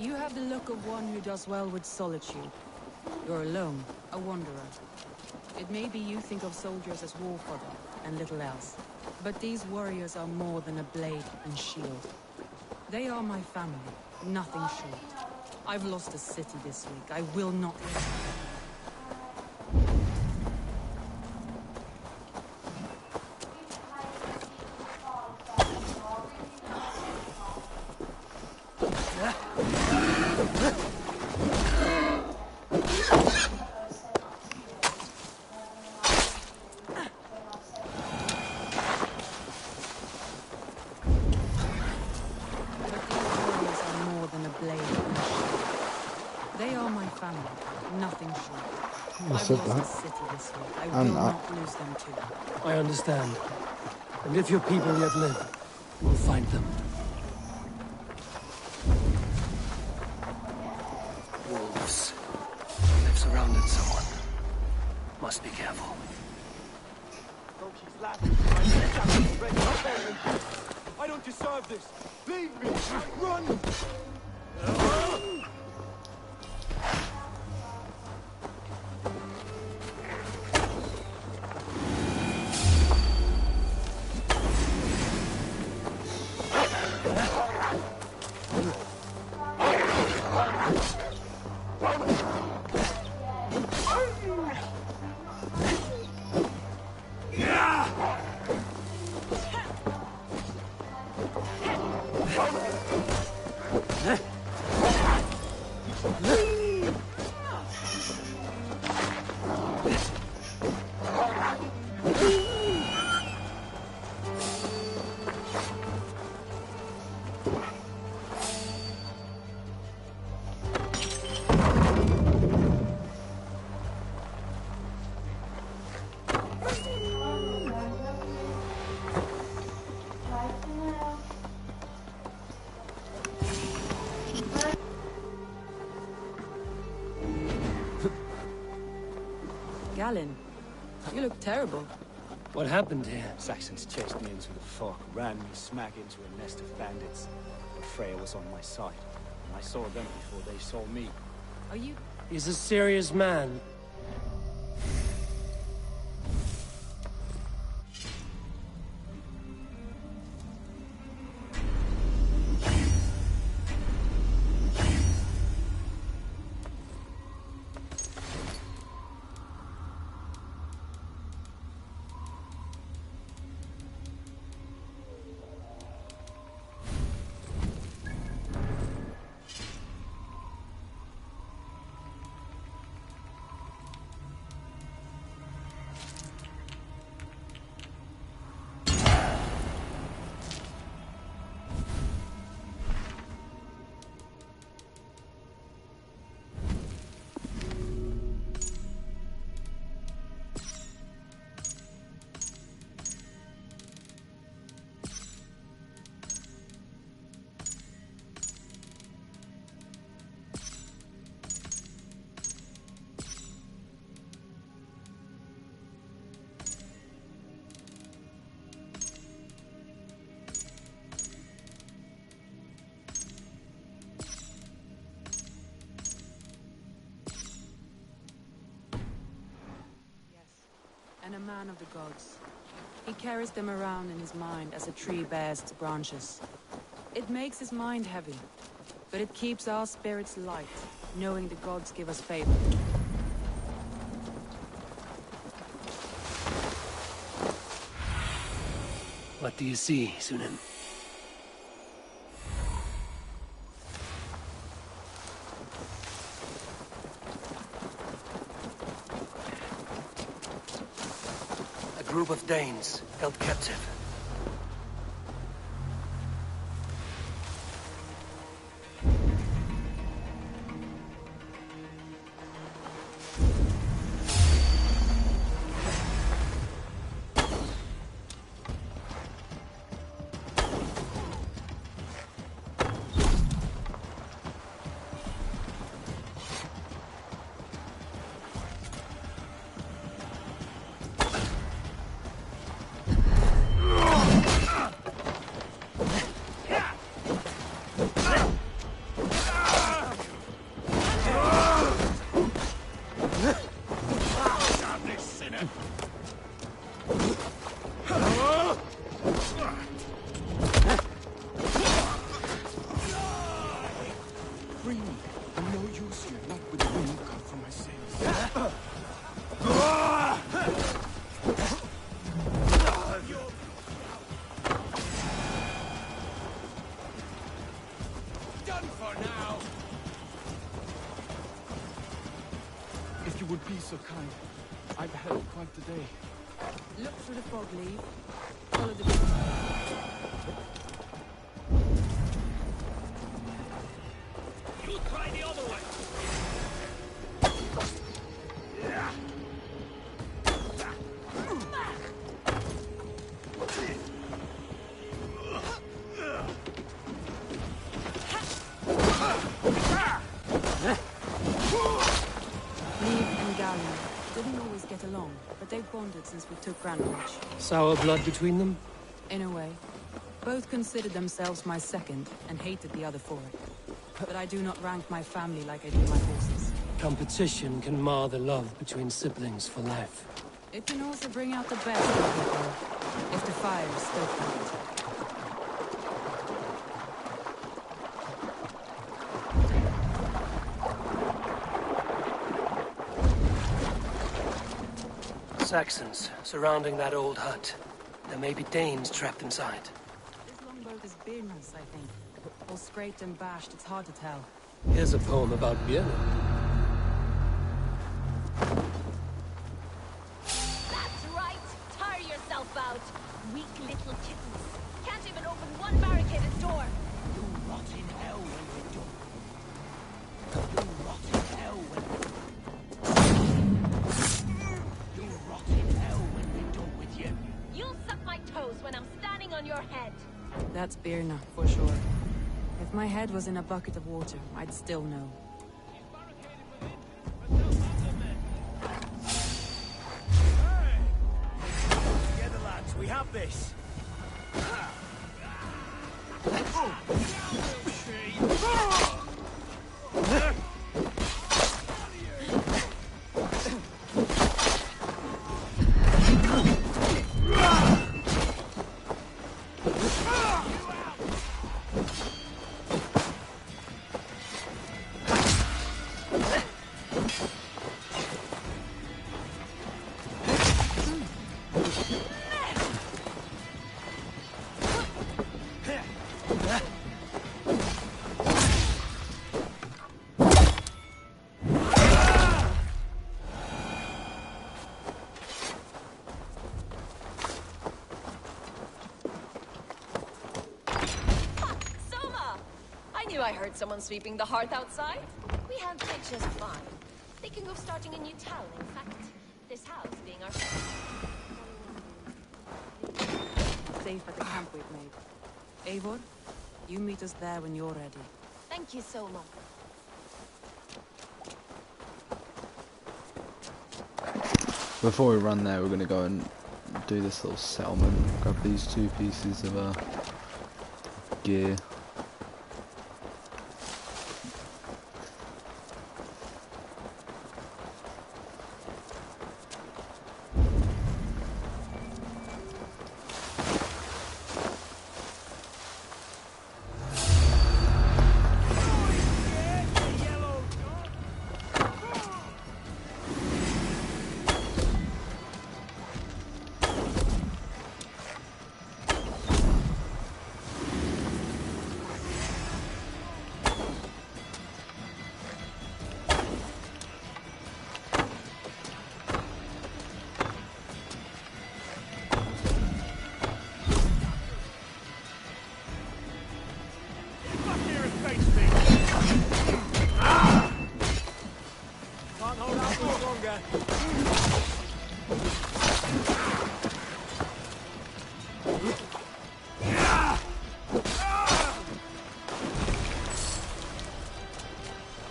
You have the look of one who does well with solitude. You're alone, a wanderer. It may be you think of soldiers as war fodder, and little else. But these warriors are more than a blade and shield. They are my family, nothing short. I've lost a city this week. I will not lose. They are my family, nothing short. You I've said lost that. a city this week. I And will that. not lose them too. I understand. And if your people yet live, we'll find them. Wolves. They've surrounded someone. Must be careful. I don't deserve this! Leave me! Run! Galen, you look terrible. What happened here? Saxons chased me into the fog, ran me smack into a nest of bandits. But Freya was on my side. I saw them before they saw me. Are you... He's a serious man. And a man of the gods. He carries them around in his mind as a tree bears its branches. It makes his mind heavy, but it keeps our spirits light, knowing the gods give us favor. What do you see, Sunan? group of Danes held captive. If you would be so kind, I've had quite the day. Look through the fog leaf. Follow the... You try the other way. Didn't always get along, but they've bonded since we took Grantebridge. Sour blood between them? In a way. Both considered themselves my second, and hated the other for it. But I do not rank my family like I do my horses. Competition can mar the love between siblings for life. It can also bring out the best in people, if the fire is still burnt. Saxons surrounding that old hut. There may be Danes trapped inside. This longboat is Birna's, I think. All scraped and bashed, it's hard to tell. Here's a poem about Björn. That's right! Tire yourself out! Weak little kittens. Can't even open one barricaded door. You rot in hell when we're done. You rot in hell when You rot in hell when we're done with you. You'll suck my toes when I'm standing on your head. That's Birna, for sure. If my head was in a bucket of water, I'd still know. Together, lads, we have this. I heard someone sweeping the hearth outside. We have it just fine. Thinking of starting a new town, in fact. This house being our first. Safe at the camp we've made. Eivor, you meet us there when you're ready. Thank you so much. Before we run there, we're going to go and do this little settlement. Grab these 2 pieces of gear. ya!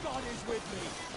God is with me.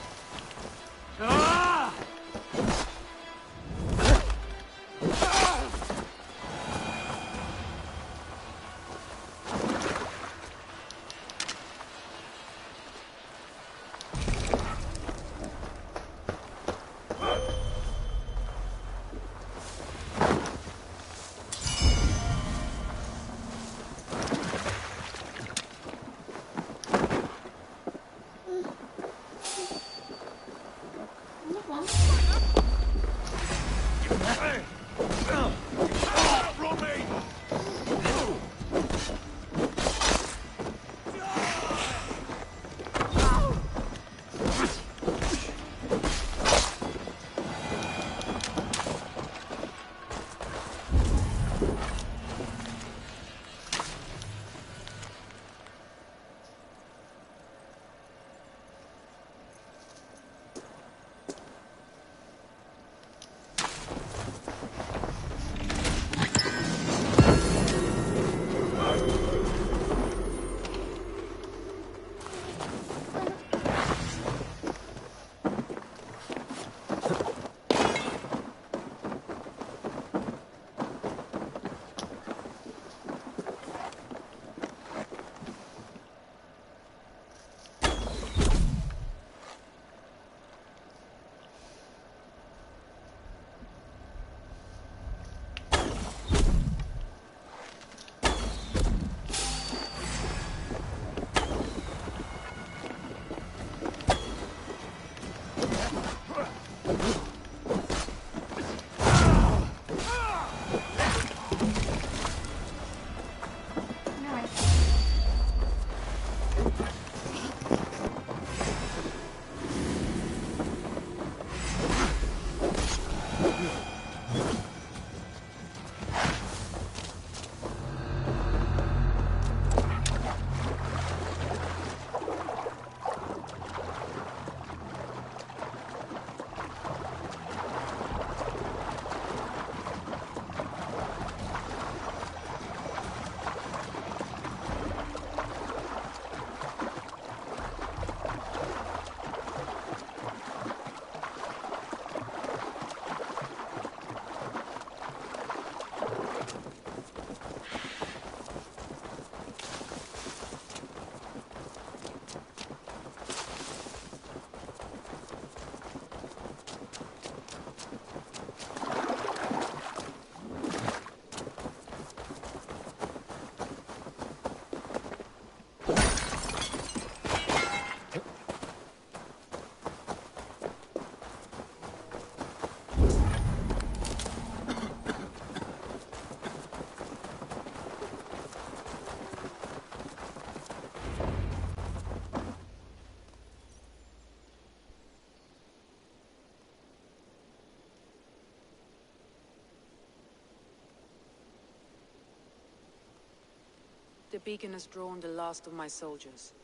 The beacon has drawn the last of my soldiers.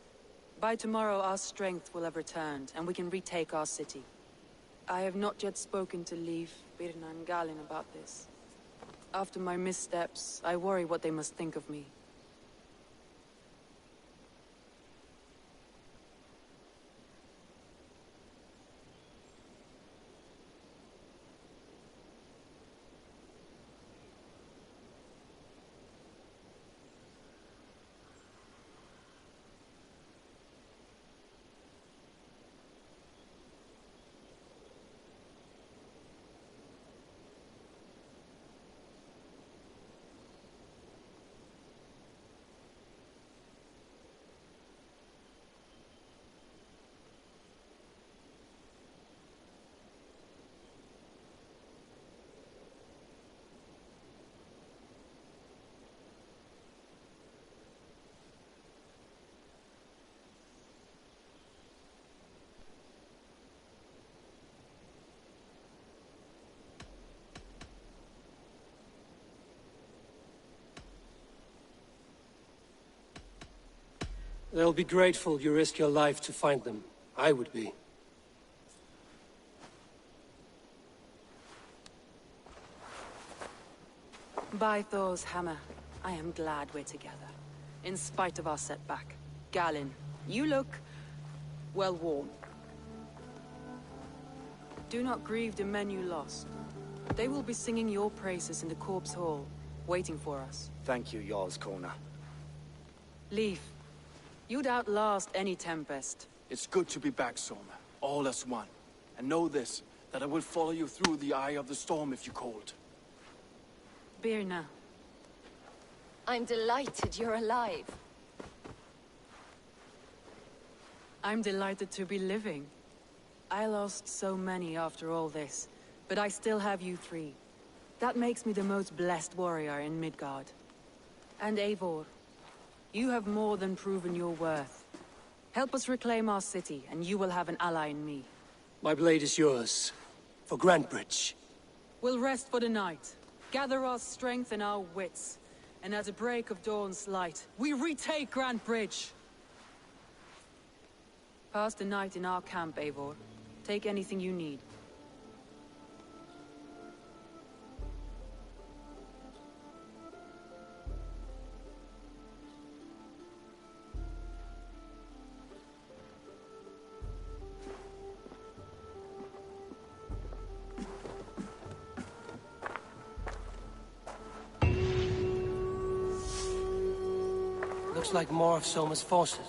By tomorrow our strength will have returned, and we can retake our city. I have not yet spoken to Leif, Birna and Galin about this. After my missteps, I worry what they must think of me. They'll be grateful you risk your life to find them. I would be. By Thor's hammer, I am glad we're together, in spite of our setback. Galen, you look, well, warm. Do not grieve the men you lost. They will be singing your praises in the corpse hall, waiting for us. Thank you, Jarl's Corner. Leaf, you'd outlast any tempest. It's good to be back, Soma. All as one. And know this, that I will follow you through the eye of the storm if you called. Birna. I'm delighted you're alive. I'm delighted to be living. I lost so many after all this, but I still have you three. That makes me the most blessed warrior in Midgard. And Eivor, you have more than proven your worth. Help us reclaim our city, and you will have an ally in me. My blade is yours. For Grantebridge. We'll rest for the night, gather our strength and our wits, and at the break of dawn's light, we retake Grantebridge! Pass the night in our camp, Eivor. Take anything you need. Looks like more of Soma's forces.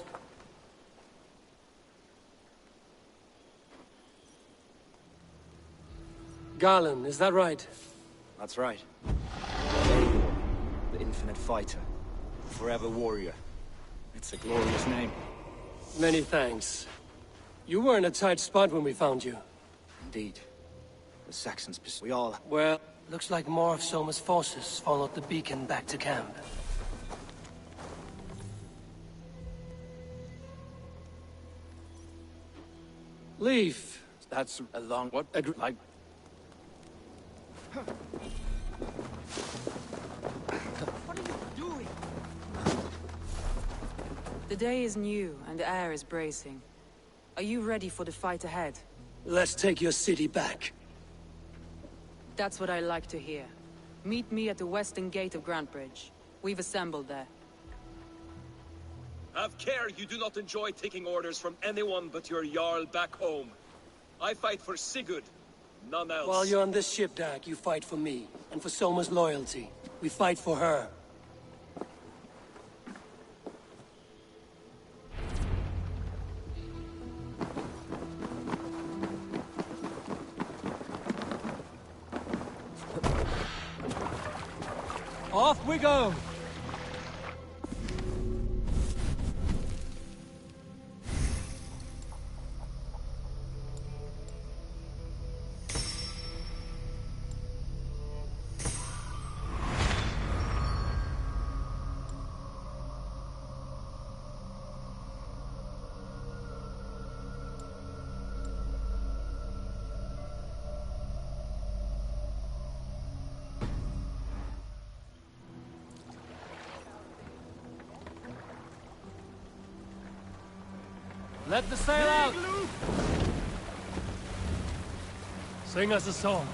Garland, is that right? That's right. The Infinite Fighter. Forever Warrior. It's a glorious name. Many thanks. You were in a tight spot when we found you. Indeed. The Saxons we all... Well, looks like more of Soma's forces followed the beacon back to camp. Leaf. That's a long... What? Like... What are you doing? The day is new, and the air is bracing. Are you ready for the fight ahead? Let's take your city back. That's what I like to hear. Meet me at the western gate of Grantebridge. We've assembled there. Have care you do not enjoy taking orders from anyone but your Jarl back home. I fight for Sigurd, none else. While you're on this ship, Dag, you fight for me, and for Soma's loyalty. We fight for her. Off we go! Let the sail out! Sing us a song.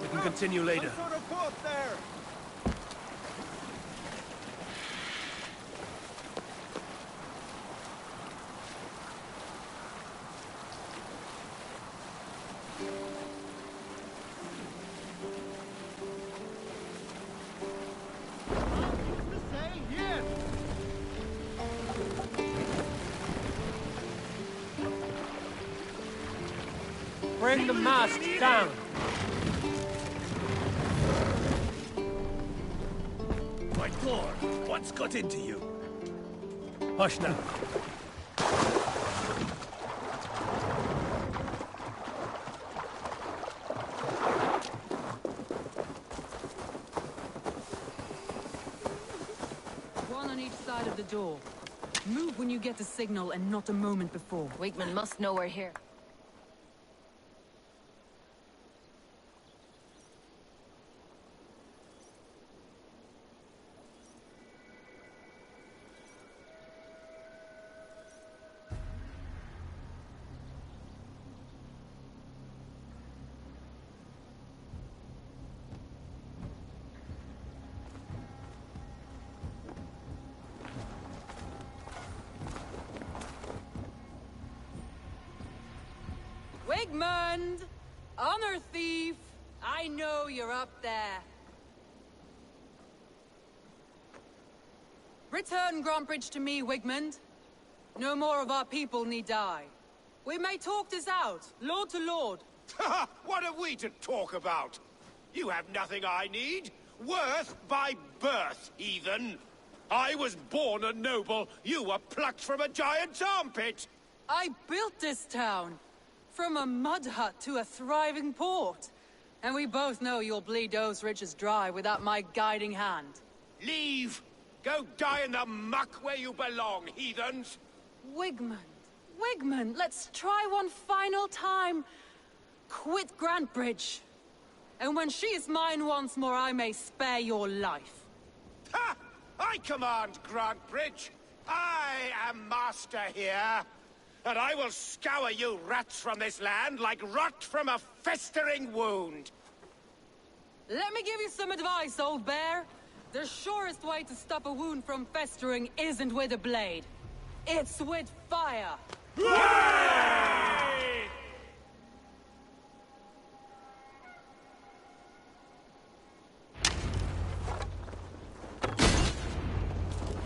We can continue later. Some sort of boat there! Bring the mast down. My Thor, what's got into you? Hush now. One on each side of the door. Move when you get the signal and not a moment before. Wakeman must know we're here. Wigmund! Honor thief! I know you're up there. Return Grantbridge to me, Wigmund. No more of our people need die. We may talk this out, lord to lord. What have we to talk about? You have nothing I need. Worth by birth, heathen. I was born a noble. You were plucked from a giant's armpit. I built this town. From a mud hut to a thriving port. And we both know you'll bleed those riches dry without my guiding hand. Leave! Go die in the muck where you belong, heathens! Wigmund, Wigmund, let's try one final time. Quit Grantbridge. And when she is mine once more, I may spare your life. Ha! I command Grantbridge. I am master here. And I will scour you rats from this land like rot from a festering wound. Let me give you some advice, old bear. The surest way to stop a wound from festering isn't with a blade. It's with fire.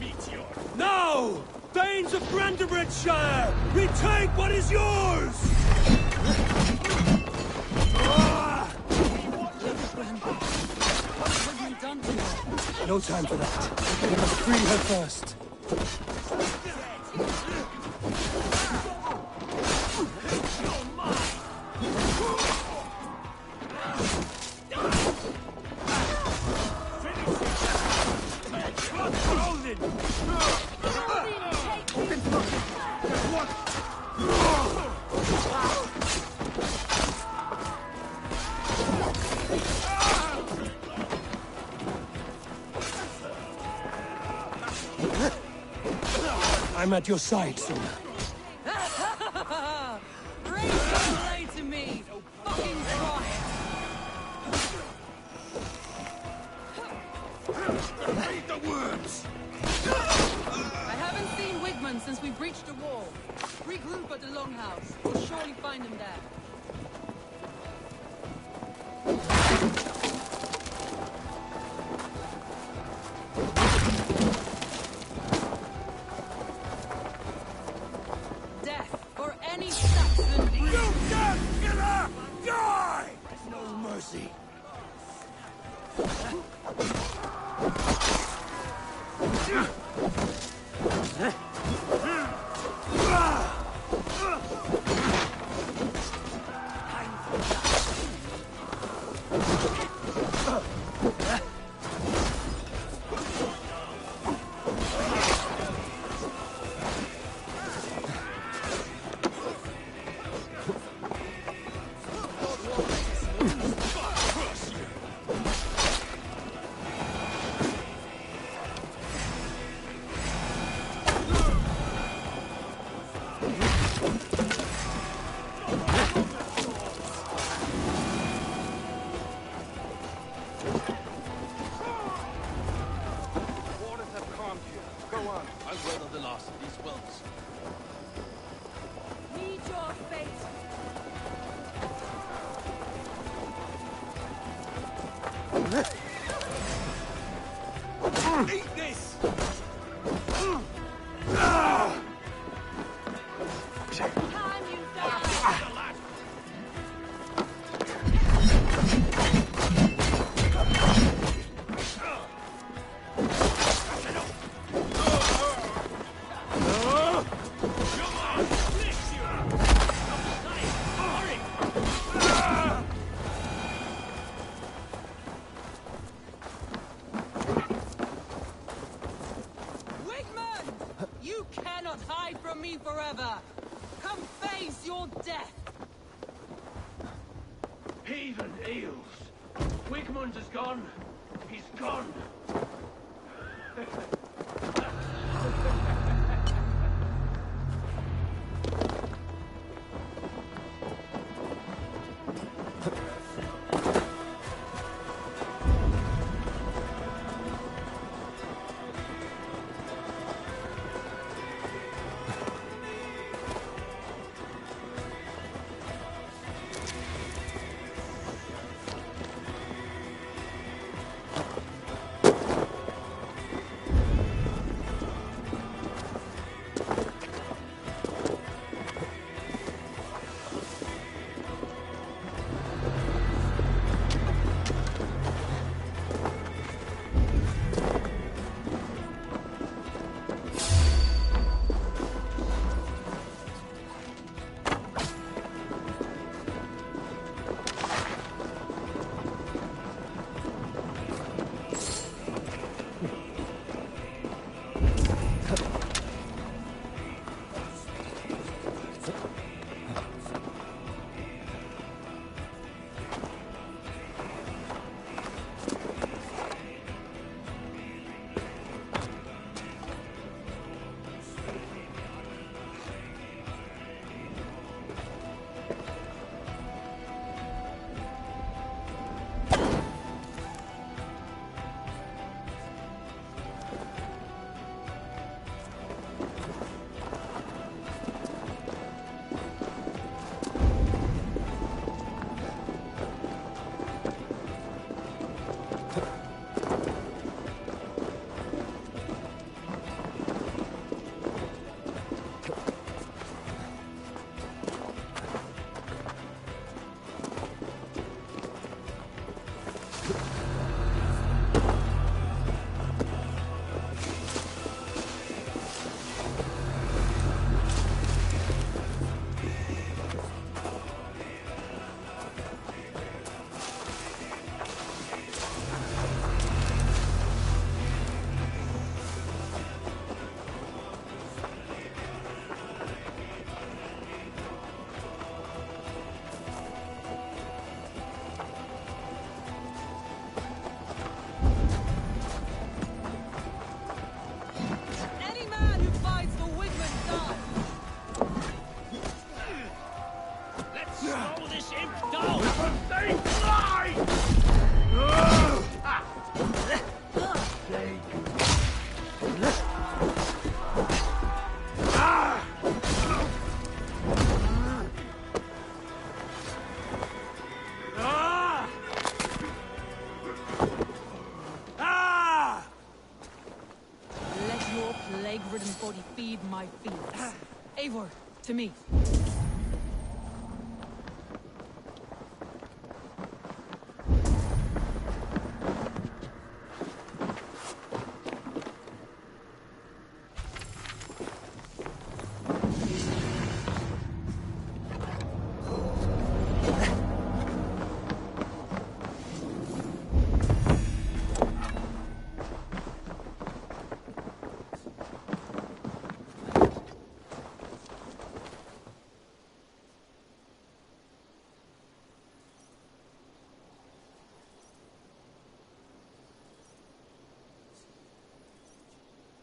Meteor. Now! Thanes of Grantebridgeshire! Retake what is yours! What has Wigmund done to her? No time for that. We must free her first. I'm at your side, Sona. Raise your blade to me! Fucking try it! Read the words! I haven't seen Wigmund since we breached the wall. Regroup at the Longhouse. We'll surely find him there. Death for any Saxon breed. You damn killer! Die! No mercy. Meet your fate. Eat this! Time you die. Wigmund! You cannot hide from me forever! Come face your death! Heathen eels! Wigmund is gone! He's gone! Eivor, to me.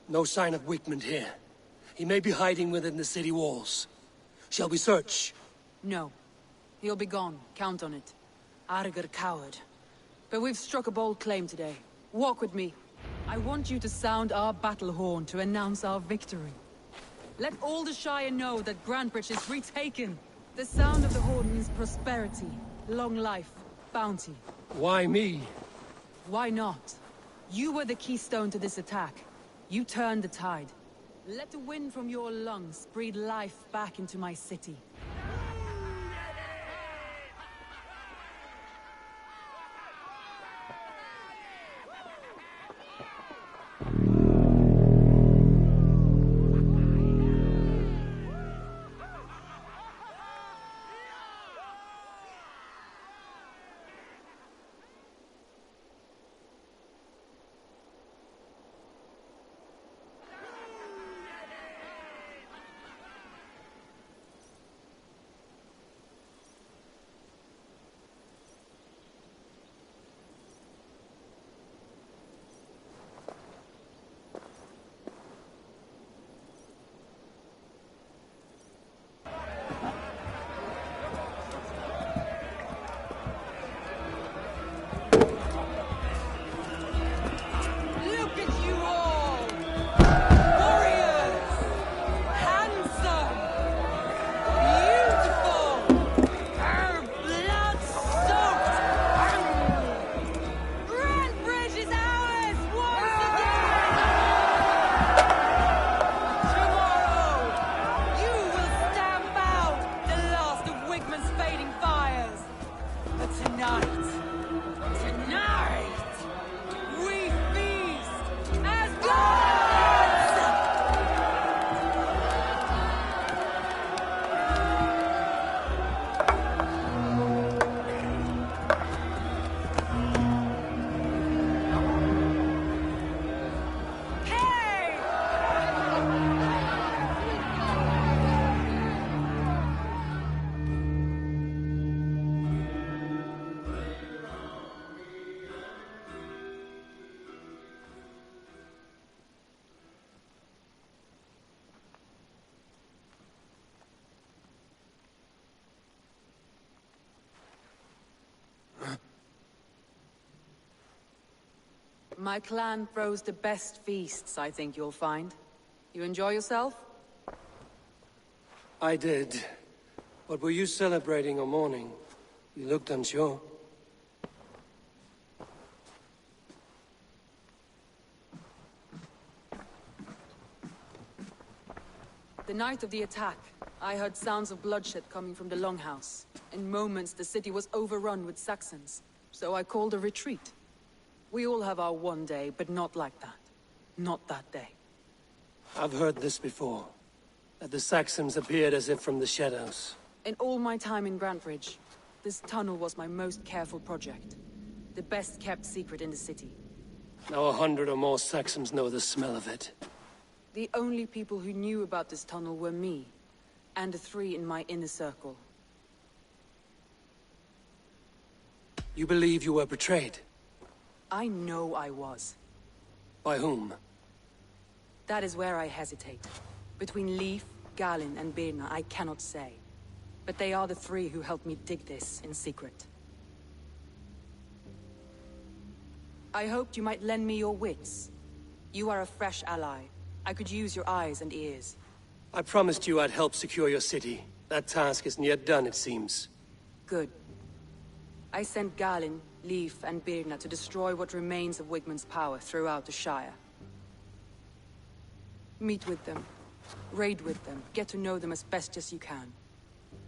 No sign of Wigmund here. He may be hiding within the city walls. Shall we search? No. He'll be gone. Count on it. Arger coward. But we've struck a bold claim today. Walk with me. I want you to sound our battle horn to announce our victory. Let all the Shire know that Grantebridge is retaken. The sound of the horn means prosperity, long life, bounty. Why me? Why not? You were the keystone to this attack. You turned the tide. Let the wind from your lungs breathe life back into my city. My clan throws the best feasts, I think you'll find. You enjoy yourself? I did. But were you celebrating or mourning? You looked unsure. The night of the attack, I heard sounds of bloodshed coming from the Longhouse. In moments, the city was overrun with Saxons, so I called a retreat. We all have our one day, but not like that. Not that day. I've heard this before. That the Saxons appeared as if from the shadows. In all my time in Grantebridge, this tunnel was my most careful project. The best kept secret in the city. Now 100 or more Saxons know the smell of it. The only people who knew about this tunnel were me, and the 3 in my inner circle. You believe you were betrayed? I know I was. By whom? That is where I hesitate. Between Leif, Galinn, and Birna, I cannot say. But they are the 3 who helped me dig this in secret. I hoped you might lend me your wits. You are a fresh ally. I could use your eyes and ears. I promised you I'd help secure your city. That task isn't yet done, it seems. Good. I sent Galinn, Leif, and Birna to destroy what remains of Wigmund's power throughout the Shire. Meet with them. Raid with them, get to know them as best as you can.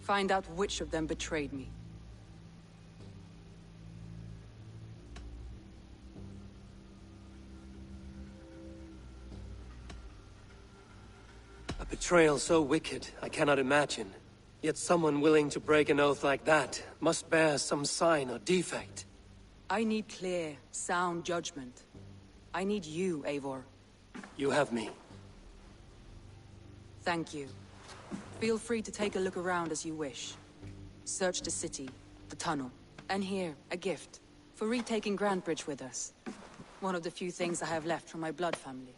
Find out which of them betrayed me. A betrayal so wicked, I cannot imagine. Yet someone willing to break an oath like that must bear some sign or defect. I need clear, sound judgment. I need you, Eivor. You have me. Thank you. Feel free to take a look around as you wish. Search the city, the tunnel, and here, a gift. For retaking Grantebridge with us. One of the few things I have left from my blood family.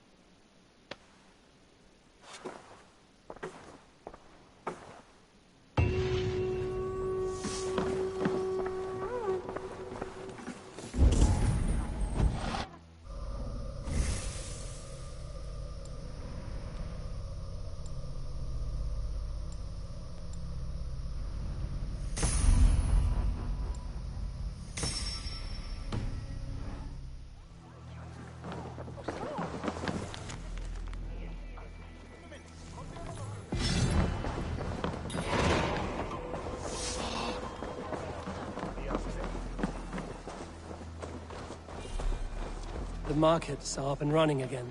The markets are up and running again.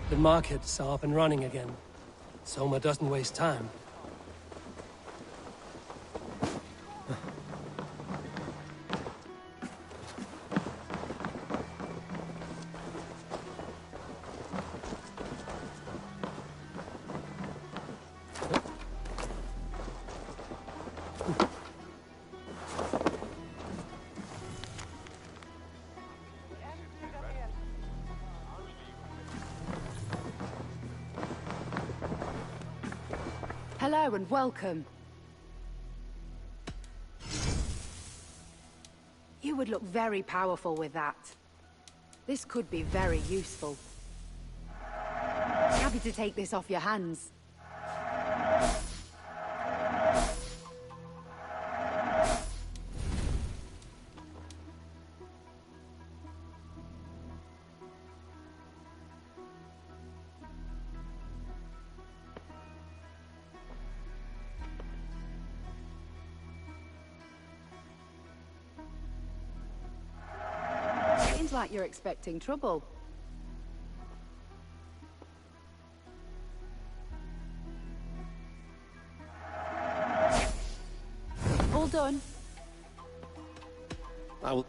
The markets are up and running again. Soma doesn't waste time. Hello and welcome. You would look very powerful with that. This could be very useful. Happy to take this off your hands. Seems like you're expecting trouble. All done. I will...